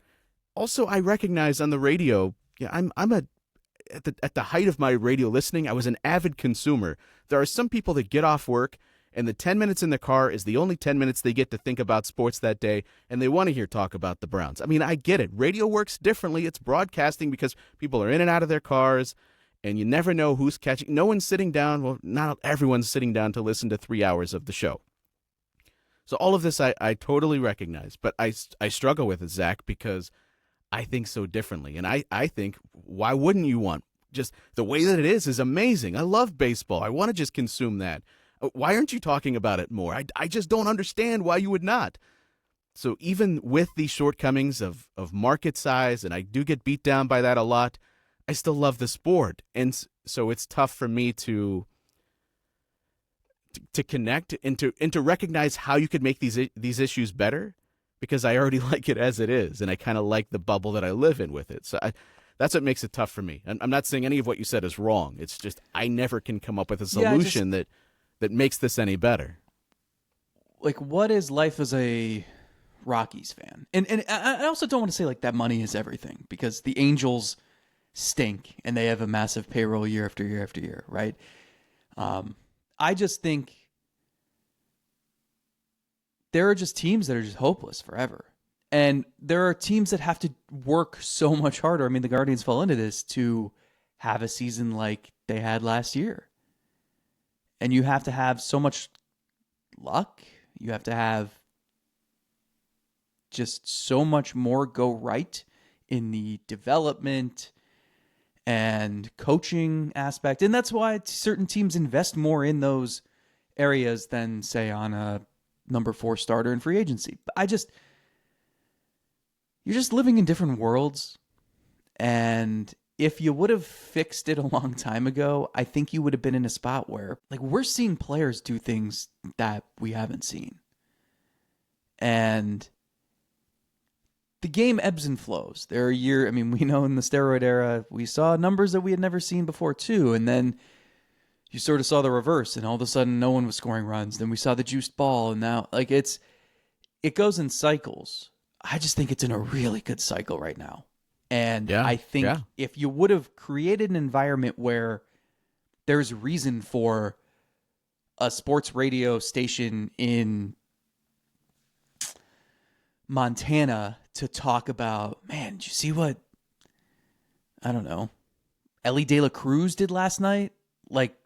Speaker 2: Also, I recognize on the radio, at the height of my radio listening, I was an avid consumer. There are some people that get off work and the 10 minutes in the car is the only 10 minutes they get to think about sports that day, and they want to hear talk about the Browns. I mean, I get it. Radio works differently. It's broadcasting because people are in and out of their cars, and you never know who's catching. No one's sitting down. Well, not everyone's sitting down to listen to 3 hours of the show. So all of this I totally recognize, but I struggle with it, Zach, because I think so differently. And I think, why wouldn't you want? Just the way that it is amazing. I love baseball. I want to just consume that. Why aren't you talking about it more? I just don't understand why you would not. So even with these shortcomings of market size, and I do get beat down by that a lot, I still love the sport. And so it's tough for me to connect and to recognize how you could make these issues better, because I already like it as it is, and I kind of like the bubble that I live in with it. So that's what makes it tough for me. I'm not saying any of what you said is wrong. It's just I never can come up with a solution that makes this any better.
Speaker 1: Like, what is life as a Rockies fan? And I also don't want to say like that money is everything, because the Angels stink and they have a massive payroll year after year after year, right? I just think there are just teams that are just hopeless forever. And there are teams that have to work so much harder. I mean, the Guardians fall into this to have a season like they had last year. And you have to have so much luck. You have to have just so much more go right in the development and coaching aspect. And that's why certain teams invest more in those areas than, say, on a number 4 starter in free agency. But you're just living in different worlds. And if you would have fixed it a long time ago, I think you would have been in a spot where, like, we're seeing players do things that we haven't seen. And the game ebbs and flows. There are we know in the steroid era, we saw numbers that we had never seen before too. And then you sort of saw the reverse, and all of a sudden no one was scoring runs. Then we saw the juiced ball, and now it goes in cycles. I just think it's in a really good cycle right now. And I think if you would have created an environment where there's reason for a sports radio station in Montana to talk about, man, did you see what, I don't know, Ellie De La Cruz did last night? Like,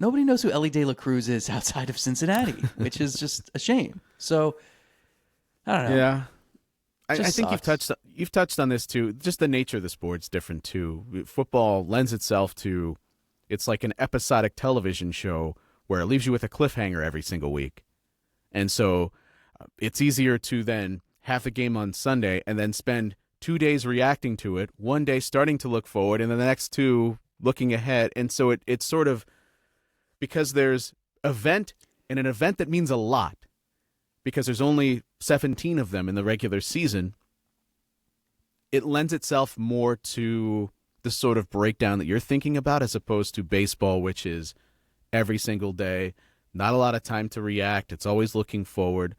Speaker 1: nobody knows who Ellie De La Cruz is outside of Cincinnati, which is just a shame. So I don't know.
Speaker 2: Yeah. I
Speaker 1: Just
Speaker 2: think
Speaker 1: sucks.
Speaker 2: you've touched on this too. Just the nature of the sport's different too. Football lends itself to it's like an episodic television show where it leaves you with a cliffhanger every single week. And so it's easier to then have the game on Sunday and then spend 2 days reacting to it, one day starting to look forward, and then the next two looking ahead. And so it's sort of because there's event and an event that means a lot because there's only 17 of them in the regular season, it lends itself more to the sort of breakdown that you're thinking about as opposed to baseball, which is every single day, not a lot of time to react. It's always looking forward.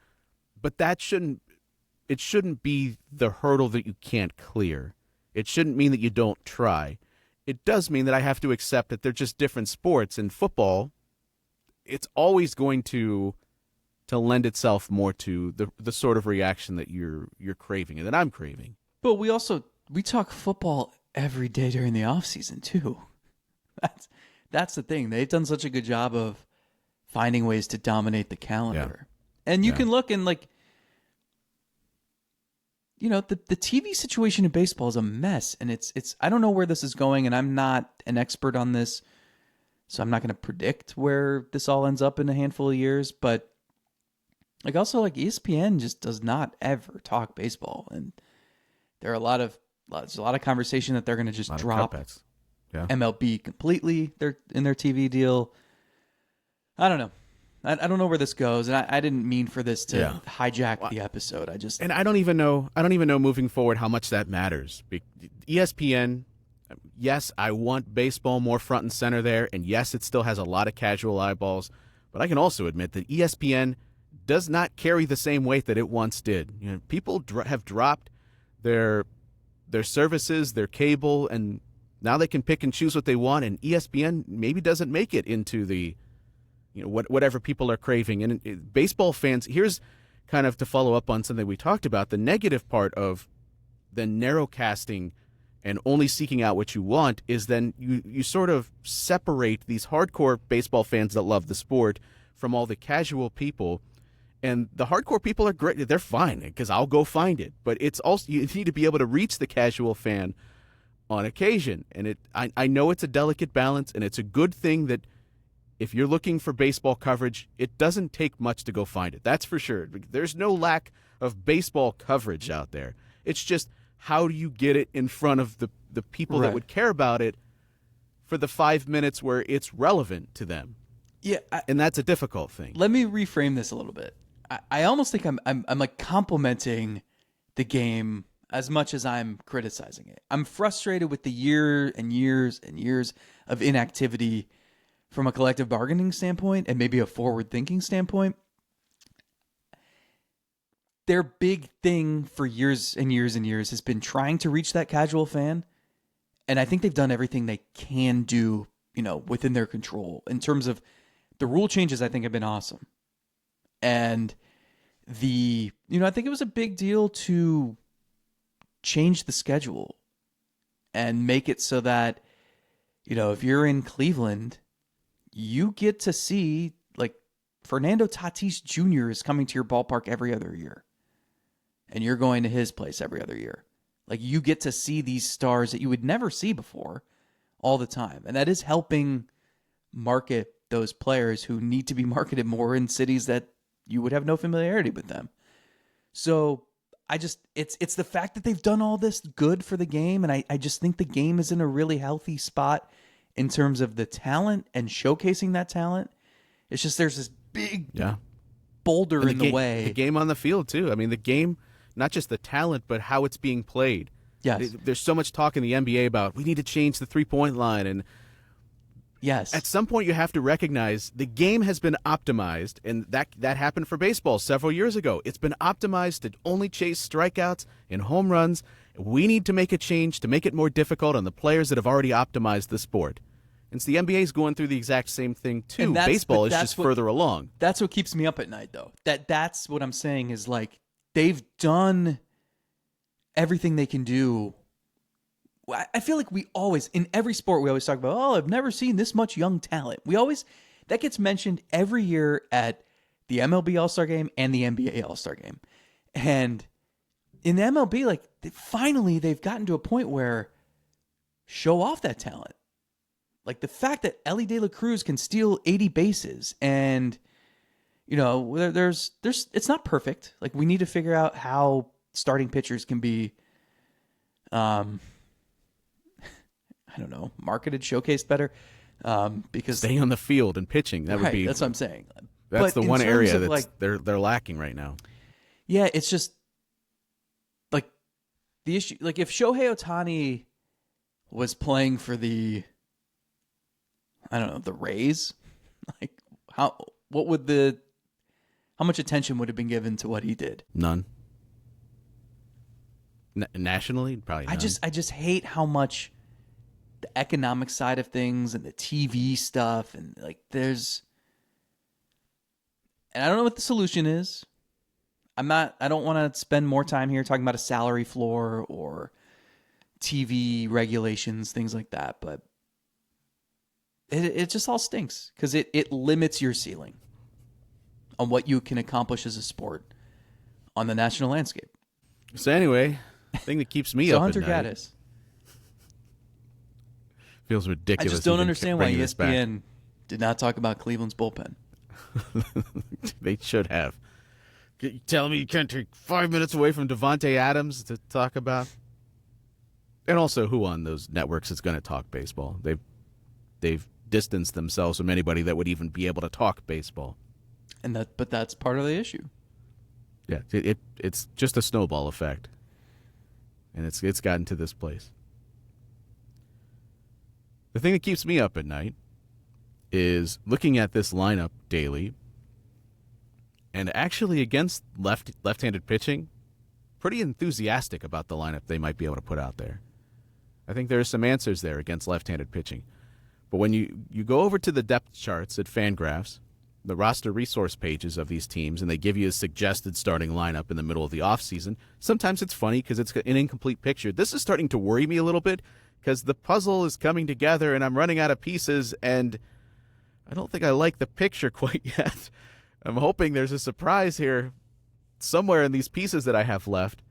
Speaker 2: But it shouldn't be the hurdle that you can't clear. It shouldn't mean that you don't try. It does mean that I have to accept that they're just different sports. In football, it's always going to lend itself more to the sort of reaction that you're craving and that I'm craving.
Speaker 1: But we talk football every day during the off season too. That's the thing. They've done such a good job of finding ways to dominate the calendar. Yeah. And you can look and like, you know, the TV situation in baseball is a mess, and it's I don't know where this is going, and I'm not an expert on this, so I'm not going to predict where this all ends up in a handful of years, but like also like ESPN just does not ever talk baseball, and there are there's a lot of conversation that they're going to just drop MLB completely. They're in their TV deal. I don't know. I don't know where this goes, and I didn't mean for this to hijack the episode.
Speaker 2: And I don't even know moving forward how much that matters. ESPN, yes, I want baseball more front and center there, and yes, it still has a lot of casual eyeballs, but I can also admit that ESPN does not carry the same weight that it once did. You know, people have dropped their services, their cable, and now they can pick and choose what they want, and ESPN maybe doesn't make it into the whatever people are craving. And baseball fans, here's kind of to follow up on something we talked about, the negative part of the narrow casting and only seeking out what you want is then you sort of separate these hardcore baseball fans that love the sport from all the casual people. And the hardcore people are great. They're fine because I'll go find it. But it's also, you need to be able to reach the casual fan on occasion. And I know it's a delicate balance, and it's a good thing that if you're looking for baseball coverage, it doesn't take much to go find it. That's for sure. There's no lack of baseball coverage out there. It's just how do you get it in front of the people that would care about it for the 5 minutes where it's relevant to them.
Speaker 1: Yeah,
Speaker 2: and that's a difficult thing.
Speaker 1: Let me reframe this a little bit. I almost think I'm like complimenting the game as much as I'm criticizing it. I'm frustrated with the year and years and years of inactivity from a collective bargaining standpoint and maybe a forward-thinking standpoint. Their big thing for years and years and years has been trying to reach that casual fan, and I think they've done everything they can do, within their control in terms of the rule changes. I think have been awesome. And I think it was a big deal to change the schedule and make it so that, if you're in Cleveland, you get to see like Fernando Tatis Jr. is coming to your ballpark every other year, and you're going to his place every other year. Like you get to see these stars that you would never see before all the time. And that is helping market those players who need to be marketed more in cities that you would have no familiarity with them. So it's the fact that they've done all this good for the game. And I just think the game is in a really healthy spot in terms of the talent and showcasing that talent. It's just, there's this big boulder in the way.
Speaker 2: The game on the field too. I mean, the game, not just the talent, but how it's being played.
Speaker 1: Yes.
Speaker 2: There's so much talk in the NBA about we need to change the 3-point line. And
Speaker 1: yes,
Speaker 2: at some point you have to recognize the game has been optimized, and that happened for baseball several years ago. It's been optimized to only chase strikeouts and home runs. We need to make a change to make it more difficult on the players that have already optimized the sport. And so the NBA is going through the exact same thing too. Baseball is just further along.
Speaker 1: That's what keeps me up at night, though. That's what I'm saying is like they've done everything they can do. I feel like we always, in every sport, we always talk about, I've never seen this much young talent. That gets mentioned every year at the MLB All-Star Game and the NBA All-Star Game. And in the MLB, like finally they've gotten to a point where show off that talent. Like the fact that Ellie De La Cruz can steal 80 bases and there's it's not perfect. Like we need to figure out how starting pitchers can be I don't know, marketed, showcased better. Because
Speaker 2: staying on the field and pitching, that would be
Speaker 1: that's what I'm saying.
Speaker 2: That's
Speaker 1: But
Speaker 2: the
Speaker 1: in
Speaker 2: one area
Speaker 1: terms of,
Speaker 2: that's
Speaker 1: like,
Speaker 2: they're lacking right now.
Speaker 1: yeah, it's just like the issue. Like if Shohei Ohtani was playing for the, I don't know, the Rays, like how much attention would have been given to what he did?
Speaker 2: None. Nationally, probably none.
Speaker 1: I just hate how much the economic side of things and the TV stuff and like and I don't know what the solution is. I don't want to spend more time here talking about a salary floor or TV regulations, things like that, but it just all stinks because it limits your ceiling on what you can accomplish as a sport on the national landscape.
Speaker 2: So anyway, the thing that keeps me
Speaker 1: so
Speaker 2: up
Speaker 1: Hunter
Speaker 2: at night
Speaker 1: Gaddis
Speaker 2: feels
Speaker 1: I
Speaker 2: ridiculous.
Speaker 1: just don't
Speaker 2: even
Speaker 1: understand why
Speaker 2: bringing this back.
Speaker 1: ESPN did not talk about Cleveland's bullpen.
Speaker 2: They should have. You telling me you can't take 5 minutes away from Devontae Adams to talk about? And also, who on those networks is going to talk baseball? They've distanced themselves from anybody that would even be able to talk baseball.
Speaker 1: But that's part of the issue.
Speaker 2: Yeah, it's just a snowball effect, and it's gotten to this place. The thing that keeps me up at night is looking at this lineup daily, and actually against left-handed pitching, pretty enthusiastic about the lineup they might be able to put out there. I think there are some answers there against left-handed pitching. But when you go over to the depth charts at Fangraphs, the roster resource pages of these teams, and they give you a suggested starting lineup in the middle of the offseason, sometimes it's funny because it's an incomplete picture. This is starting to worry me a little bit because the puzzle is coming together and I'm running out of pieces, and I don't think I like the picture quite yet. I'm hoping there's a surprise here somewhere in these pieces that I have left.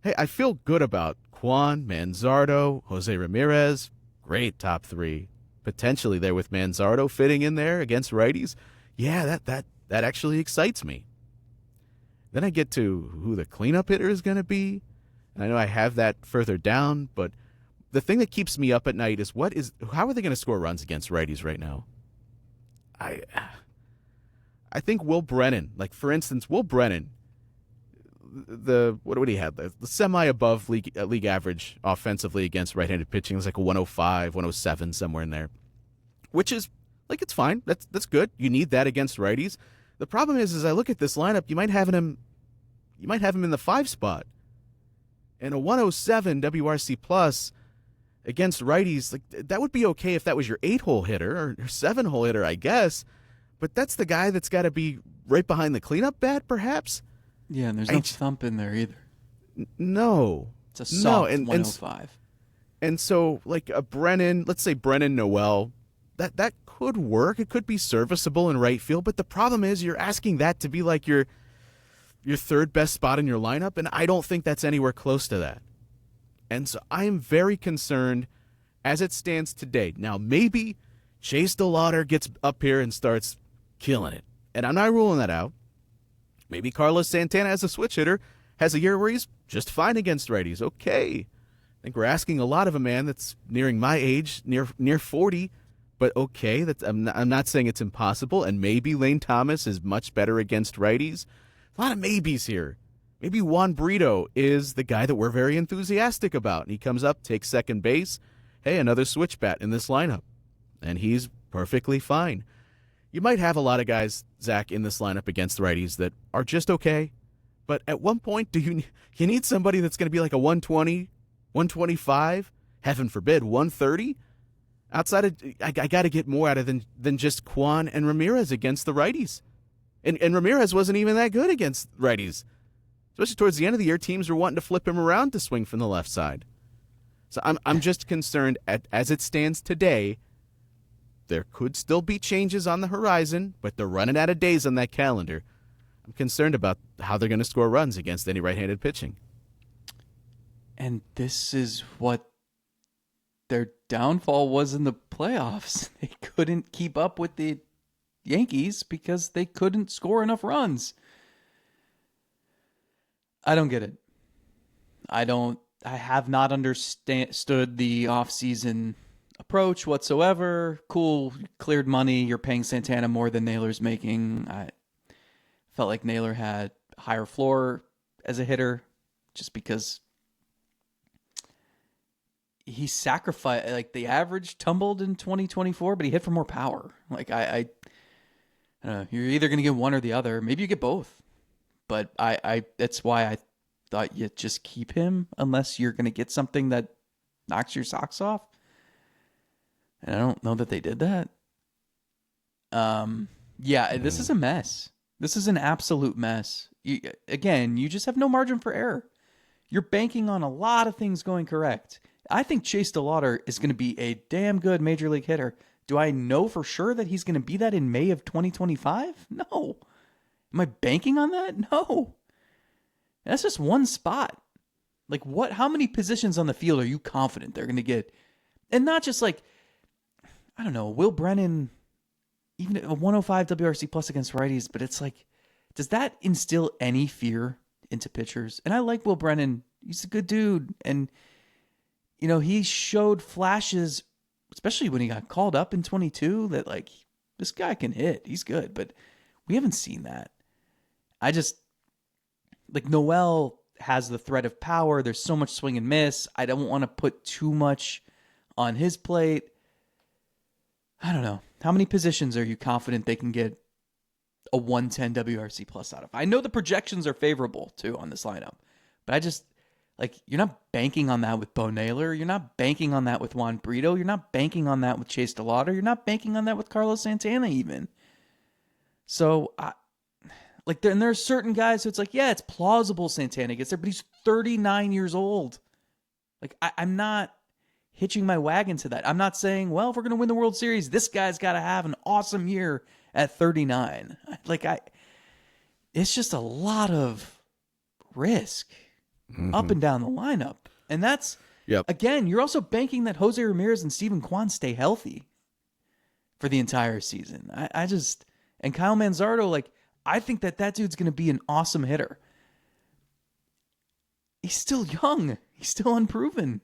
Speaker 2: Hey, I feel good about Kwan, Manzardo, Jose Ramirez. Great top three. Potentially there with Manzardo fitting in there against righties. Yeah, that actually excites me. Then I get to who the cleanup hitter is going to be. And I know I have that further down, but the thing that keeps me up at night is how are they going to score runs against righties right now? I think Will Brennan, like for instance, Will Brennan, what do he have? The semi-above league average offensively against right-handed pitching is like a 105, 107, somewhere in there, which is like it's fine. That's good. You need that against righties. The problem is I look at this lineup, you might have him in the 5 spot, and a 107 WRC plus against righties, like that would be okay if that was your 8-hole hitter or 7-hole hitter, I guess. But that's the guy that's got to be right behind the cleanup bat, perhaps.
Speaker 1: Yeah, and there's no thump in there either.
Speaker 2: No.
Speaker 1: It's a soft 105.
Speaker 2: And so, like a Brennan, let's say Brennan Noel, that could work. It could be serviceable in right field. But the problem is you're asking that to be like your third best spot in your lineup, and I don't think that's anywhere close to that. And so I'm very concerned as it stands today. Now, maybe Chase DeLauder gets up here and starts killing it. And I'm not ruling that out. Maybe Carlos Santana as a switch hitter has a year where he's just fine against righties. Okay. I think we're asking a lot of a man that's nearing my age, near 40. But okay, I'm not saying it's impossible. And maybe Lane Thomas is much better against righties. A lot of maybes here. Maybe Juan Brito is the guy that we're very enthusiastic about. And he comes up, takes second base. Hey, another switch bat in this lineup. And he's perfectly fine. You might have a lot of guys, Zach, in this lineup against righties that are just okay. But at one point, you need somebody that's going to be like a 120, 125, heaven forbid, 130? Outside of, I got to get more out of than just Kwan and Ramirez against the righties. And Ramirez wasn't even that good against righties. Especially towards the end of the year, teams were wanting to flip him around to swing from the left side. So I'm just concerned, as it stands today, there could still be changes on the horizon, but they're running out of days on that calendar. I'm concerned about how they're going to score runs against any right-handed pitching.
Speaker 1: And this is what their downfall was in the playoffs. They couldn't keep up with the Yankees because they couldn't score enough runs. I don't get it. I have not understood the offseason approach whatsoever. Cool, cleared money. You're paying Santana more than Naylor's making. I felt like Naylor had higher floor as a hitter just because he sacrificed, like the average tumbled in 2024, but he hit for more power. Like I don't know. You're either going to get one or the other. Maybe you get both. But that's why I thought you just keep him unless you're going to get something that knocks your socks off. And I don't know that they did that. Yeah, this is a mess. This is an absolute mess. You just have no margin for error. You're banking on a lot of things going correct. I think Chase DeLauter is going to be a damn good major league hitter. Do I know for sure that he's going to be that in May of 2025? No. Am I banking on that? No. That's just one spot. Like what? How many positions on the field are you confident they're going to get? And not just like, I don't know, Will Brennan, even a 105 WRC plus against righties, but it's like, does that instill any fear into pitchers? And I like Will Brennan. He's a good dude. And, he showed flashes, especially when he got called up in 22, that like, this guy can hit. He's good. But we haven't seen that. I just, like Noel has the threat of power. There's so much swing and miss. I don't want to put too much on his plate. I don't know. How many positions are you confident they can get a 110 WRC plus out of? I know the projections are favorable too on this lineup, but I just, like, you're not banking on that with Bo Naylor. You're not banking on that with Juan Brito. You're not banking on that with Chase DeLauter. You're not banking on that with Carlos Santana even. So, there are certain guys who it's like, yeah, it's plausible Santana gets there, but he's 39 years old. Like, I'm not hitching my wagon to that. I'm not saying, well, if we're going to win the World Series, this guy's got to have an awesome year at 39. It's just a lot of risk up and down the lineup. And that's, again, you're also banking that Jose Ramirez and Steven Kwan stay healthy for the entire season. And Kyle Manzardo, I think that dude's going to be an awesome hitter. He's still young. He's still unproven.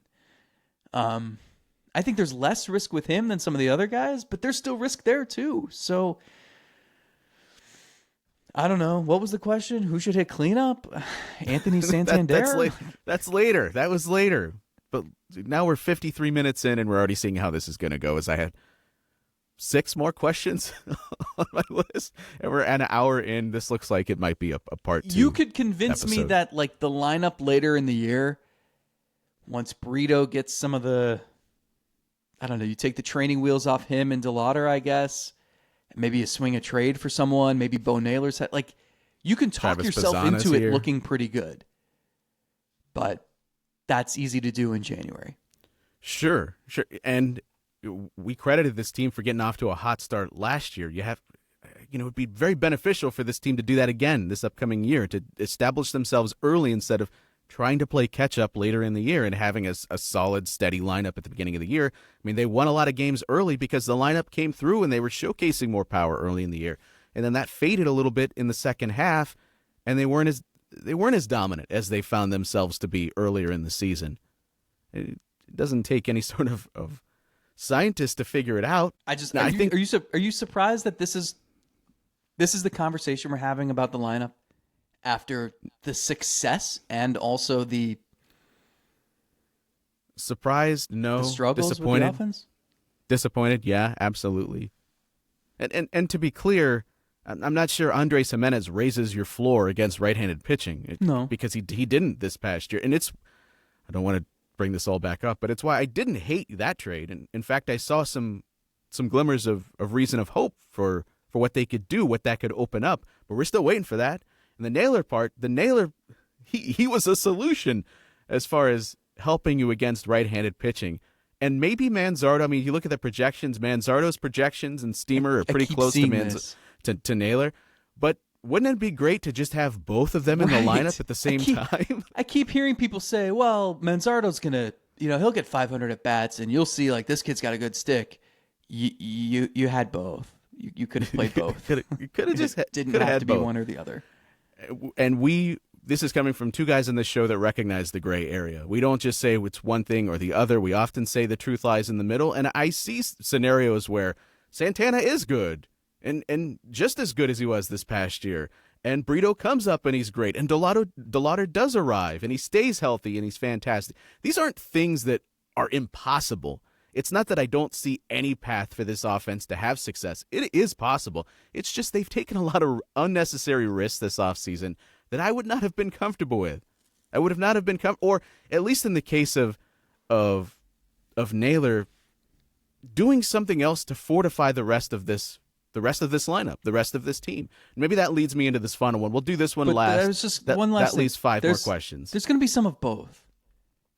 Speaker 1: I think there's less risk with him than some of the other guys, but there's still risk there too. So I don't know. What was the question? Who should hit cleanup? Anthony Santander?
Speaker 2: That's later. That was later. But now we're 53 minutes in and we're already seeing how this is going to go, as I had 6 more questions on my list, and we're an hour in. This looks like it might be a part 2.
Speaker 1: You could convince me that the lineup later in the year, once Brito gets some of the, I don't know, you take the training wheels off him and DeLauter, I guess. Maybe you swing a trade for someone. Maybe Bo Naylor's you can talk
Speaker 2: Travis
Speaker 1: yourself
Speaker 2: Bazzana's
Speaker 1: into
Speaker 2: here.
Speaker 1: It looking pretty good, but that's easy to do in January.
Speaker 2: Sure. And we credited this team for getting off to a hot start last year. It would be very beneficial for this team to do that again this upcoming year, to establish themselves early instead of trying to play catch up later in the year and having a solid, steady lineup at the beginning of the year. I mean, they won a lot of games early because the lineup came through and they were showcasing more power early in the year. And then that faded a little bit in the second half, and they weren't as dominant as they found themselves to be earlier in the season. It doesn't take any sort of scientist to figure it out.
Speaker 1: Are you surprised that this is the conversation we're having about the lineup after the success and also the
Speaker 2: surprised? No.
Speaker 1: The struggles
Speaker 2: disappointed.
Speaker 1: with the offense?
Speaker 2: Disappointed, yeah, absolutely. And to be clear, I'm not sure Andres Jimenez raises your floor against right-handed pitching.
Speaker 1: No.
Speaker 2: Because he didn't this past year. And I don't want to bring this all back up, but it's why I didn't hate that trade. And in fact, I saw some glimmers of reason of hope for what they could do, what that could open up. But we're still waiting for that. And the Naylor, he was a solution as far as helping you against right-handed pitching. And maybe Manzardo, I mean, you look at the projections, Manzardo's projections and Steamer are pretty close to Naylor. But wouldn't it be great to just have both of them in the
Speaker 1: Right.
Speaker 2: lineup at the same time?
Speaker 1: I keep hearing people say, well, Manzardo's going to, he'll get 500 at bats and you'll see like this kid's got a good stick. You had both. You could have played both.
Speaker 2: You could have just
Speaker 1: didn't have to be one or the other.
Speaker 2: And this is coming from two guys in this show that recognize the gray area. We don't just say it's one thing or the other. We often say the truth lies in the middle. And I see scenarios where Santana is good and just as good as he was this past year. And Brito comes up and he's great. And Delauder does arrive and he stays healthy and he's fantastic. These aren't things that are impossible. It's not that I don't see any path for this offense to have success. It is possible. It's just they've taken a lot of unnecessary risks this offseason that I would not have been comfortable with. I would have not have been or at least in the case of Naylor, doing something else to fortify the rest of this lineup, the rest of this team. And maybe that leads me into this final one. We'll do this one last.
Speaker 1: There's just one last
Speaker 2: that leaves five more questions.
Speaker 1: There's going to be some of both.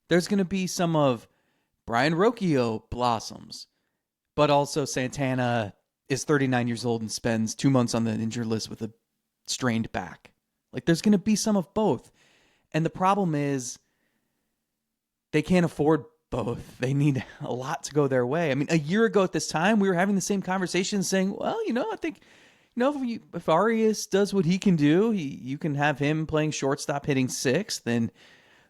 Speaker 1: There's going to be some of Brian Rocchio blossoms, but also Santana is 39 years old and spends 2 months on the injured list with a strained back. Like, there's going to be some of both. And the problem is they can't afford both. They need a lot to go their way. I mean, a year ago at this time, we were having the same conversation saying, well, I think, if Arias does what he can do, you can have him playing shortstop hitting sixth and,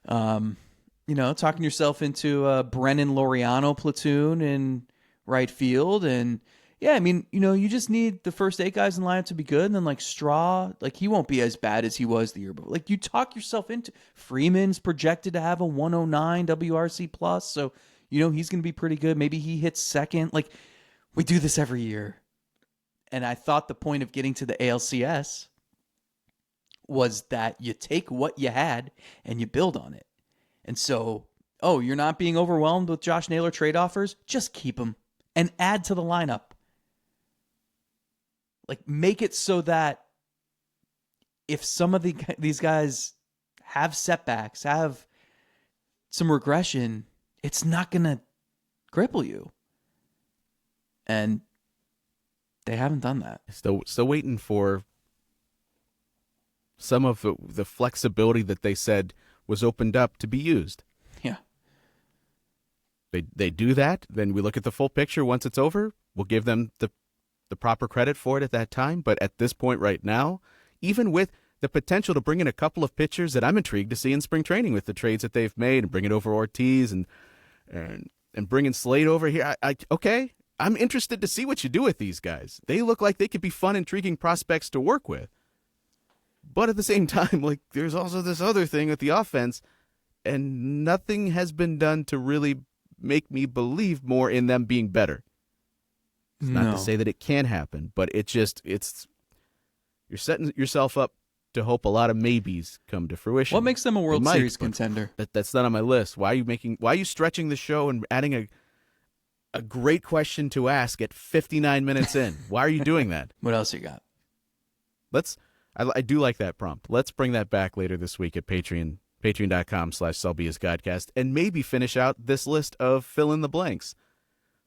Speaker 1: talking yourself into a Brennan Laureano platoon in right field. And yeah, I mean, you just need the first 8 guys in the lineup to be good. And then like Straw, like he won't be as bad as he was the year before. Like you talk yourself into Freeman's projected to have a 109 WRC plus. So, he's going to be pretty good. Maybe he hits second. Like we do this every year. And I thought the point of getting to the ALCS was that you take what you had and you build on it. And so, you're not being overwhelmed with Josh Naylor trade offers? Just keep him and add to the lineup. Like, make it so that if some of these guys have setbacks, have some regression, it's not going to cripple you. And they haven't done that.
Speaker 2: Still waiting for some of the flexibility that they said was opened up to be used.
Speaker 1: Yeah.
Speaker 2: They do that, then we look at the full picture once it's over. We'll give them the proper credit for it at that time. But at this point right now, even with the potential to bring in a couple of pitchers that I'm intrigued to see in spring training with the trades that they've made and bringing over Ortiz and bringing Slade over here, okay, I'm interested to see what you do with these guys. They look like they could be fun, intriguing prospects to work with. But at the same time, like there's also this other thing with the offense, and nothing has been done to really make me believe more in them being better. It's not to say that it can happen, but it's you're setting yourself up to hope a lot of maybes come to fruition.
Speaker 1: What makes them a World Series contender?
Speaker 2: That's not on my list. Why are you stretching the show and adding a great question to ask at 59 minutes in? Why are you doing that?
Speaker 1: What else you got?
Speaker 2: I do like that prompt. Let's bring that back later this week at Patreon, patreon.com/SalbiasGodcast, and maybe finish out this list of fill in the blanks.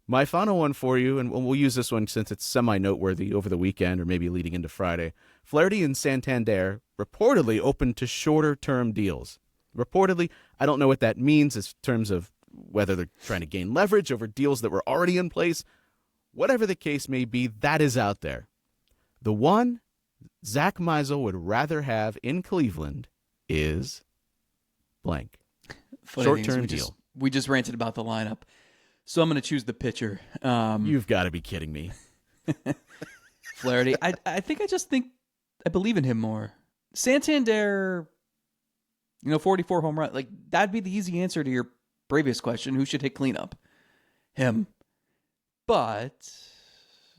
Speaker 2: My final one for you, and we'll use this one since it's semi-noteworthy over the weekend or maybe leading into Friday. Flaherty and Santander reportedly open to shorter-term deals. Reportedly, I don't know what that means in terms of whether they're trying to gain leverage over deals that were already in place. Whatever the case may be, that is out there. The one Zack Meisel would rather have in Cleveland is blank. Short-term deal.
Speaker 1: We just ranted about the lineup, so I'm going to choose the pitcher.
Speaker 2: You've got to be kidding me.
Speaker 1: Flaherty. I believe in him more. Santander, 44 home run. Like, that'd be the easy answer to your previous question. Who should hit cleanup? Him. But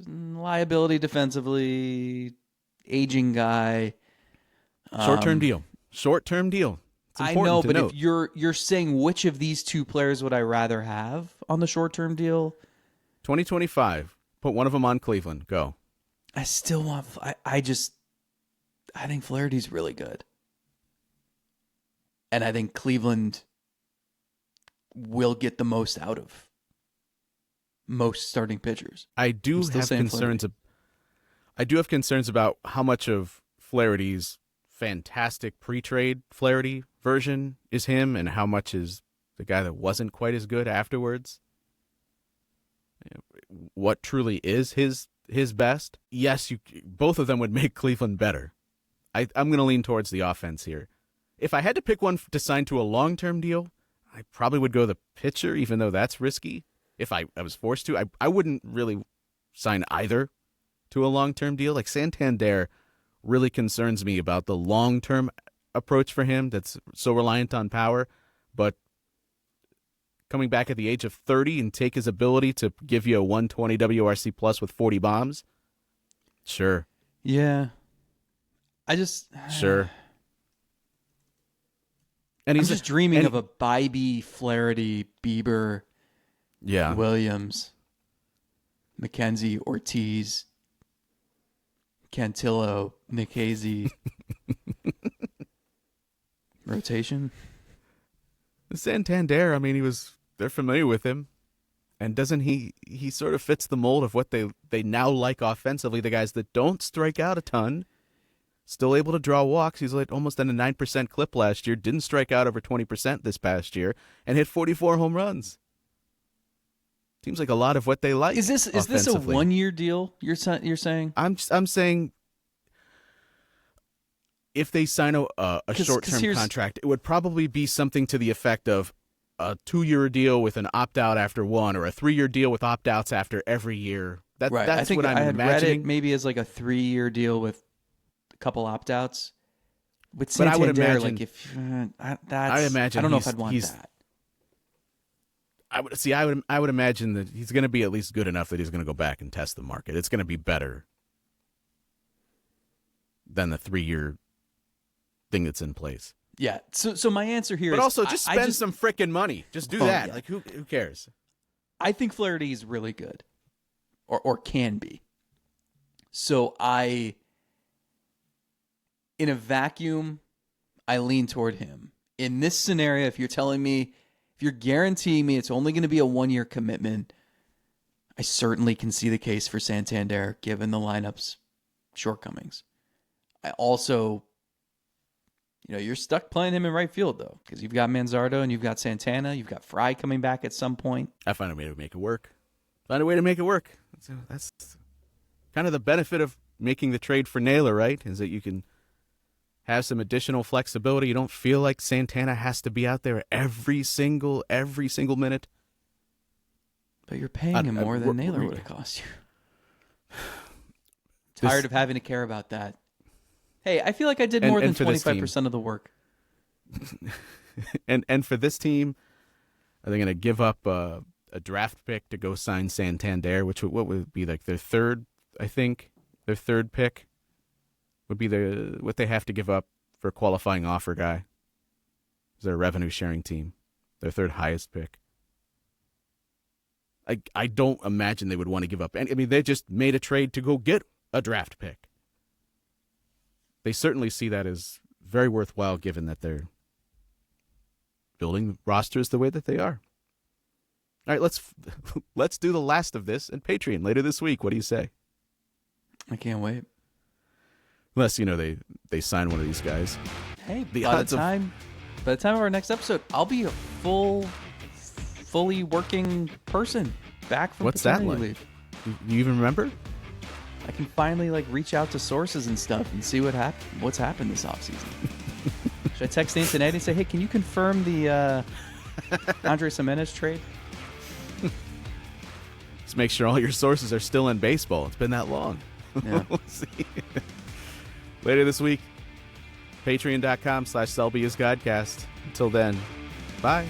Speaker 1: liability defensively, aging guy.
Speaker 2: Short-term deal. Short-term deal.
Speaker 1: I know, but if you're saying which of these two players would I rather have on the short-term deal?
Speaker 2: 2025. Put one of them on Cleveland. Go.
Speaker 1: I still want. I think Flaherty's really good, and I think Cleveland will get the most out of most starting pitchers.
Speaker 2: I do have concerns about how much of Flaherty's fantastic pre-trade Flaherty version is him, and how much is the guy that wasn't quite as good afterwards? What truly is his best? Yes, both of them would make Cleveland better. I'm going to lean towards the offense here. If I had to pick one to sign to a long-term deal, I probably would go the pitcher, even though that's risky. If I was forced to, I wouldn't really sign either to a long-term deal. Like Santander really concerns me about the long-term approach for him that's so reliant on power. But coming back at the age of 30 and take his ability to give you a 120 WRC plus with 40 bombs, sure.
Speaker 1: Yeah.
Speaker 2: Sure. And
Speaker 1: I'm just dreaming of a Bybee, Flaherty, Bieber, Williams, McKenzie, Ortiz, Cantillo, Nikhazy. Rotation.
Speaker 2: Santander, I mean, they're familiar with him. And doesn't he sort of fits the mold of what they now like offensively, the guys that don't strike out a ton, still able to draw walks. He's like almost at a 9% clip last year, didn't strike out over 20% this past year, and hit 44 home runs. Seems like a lot of what they like.
Speaker 1: Is this a 1-year deal you're saying?
Speaker 2: I'm saying if they sign a short-term contract, it would probably be something to the effect of a 2-year deal with an opt-out after one, or a 3-year deal with opt-outs after every year. That's what I'm imagining.
Speaker 1: Read it maybe as like a 3-year deal with a couple opt-outs. With Santander,
Speaker 2: but I would imagine,
Speaker 1: like if
Speaker 2: I don't
Speaker 1: know if I'd want that.
Speaker 2: I would imagine that he's going to be at least good enough that he's going to go back and test the market. It's going to be better than the 3-year thing that's in place.
Speaker 1: Yeah. So my answer here
Speaker 2: but
Speaker 1: is,
Speaker 2: also just spend some frickin' money. Just do that. Yeah. Like who cares?
Speaker 1: I think Flaherty is really good, or can be. So in a vacuum, I lean toward him. In this scenario, if you're guaranteeing me it's only going to be a 1-year commitment, I certainly can see the case for Santander given the lineup's shortcomings. I also, you're stuck playing him in right field though, because you've got Manzardo and you've got Santana, you've got Fry coming back at some point.
Speaker 2: I find a way to make it work. That's kind of the benefit of making the trade for Naylor, right? Is that you can have some additional flexibility. You don't feel like Santana has to be out there every single minute.
Speaker 1: But you're paying him more than Naylor would have cost you. Tired of having to care about that. Hey, I feel like I did more than 25% of the work.
Speaker 2: and for this team, are they going to give up a draft pick to go sign Santander, what would be like their third, I think, their third pick? Would be what they have to give up for a qualifying offer guy. Is their revenue sharing team, their third highest pick. I don't imagine they would want to give up any. I mean, they just made a trade to go get a draft pick. They certainly see that as very worthwhile, given that they're building rosters the way that they are. All right, let's do the last of this in Patreon later this week. What do you say?
Speaker 1: I can't wait.
Speaker 2: Unless, they sign one of these guys.
Speaker 1: Hey, by the time of our next episode, I'll be a fully working person back from paternity leave.
Speaker 2: You even remember?
Speaker 1: I can finally reach out to sources and stuff and see what's happened this offseason. Should I text Antonetti and say, hey, can you confirm the Andres Jimenez trade?
Speaker 2: Just make sure all your sources are still in baseball. It's been that long.
Speaker 1: Yeah.
Speaker 2: We'll see. Later this week, patreon.com/SelbyIsGodcast. Until then, bye.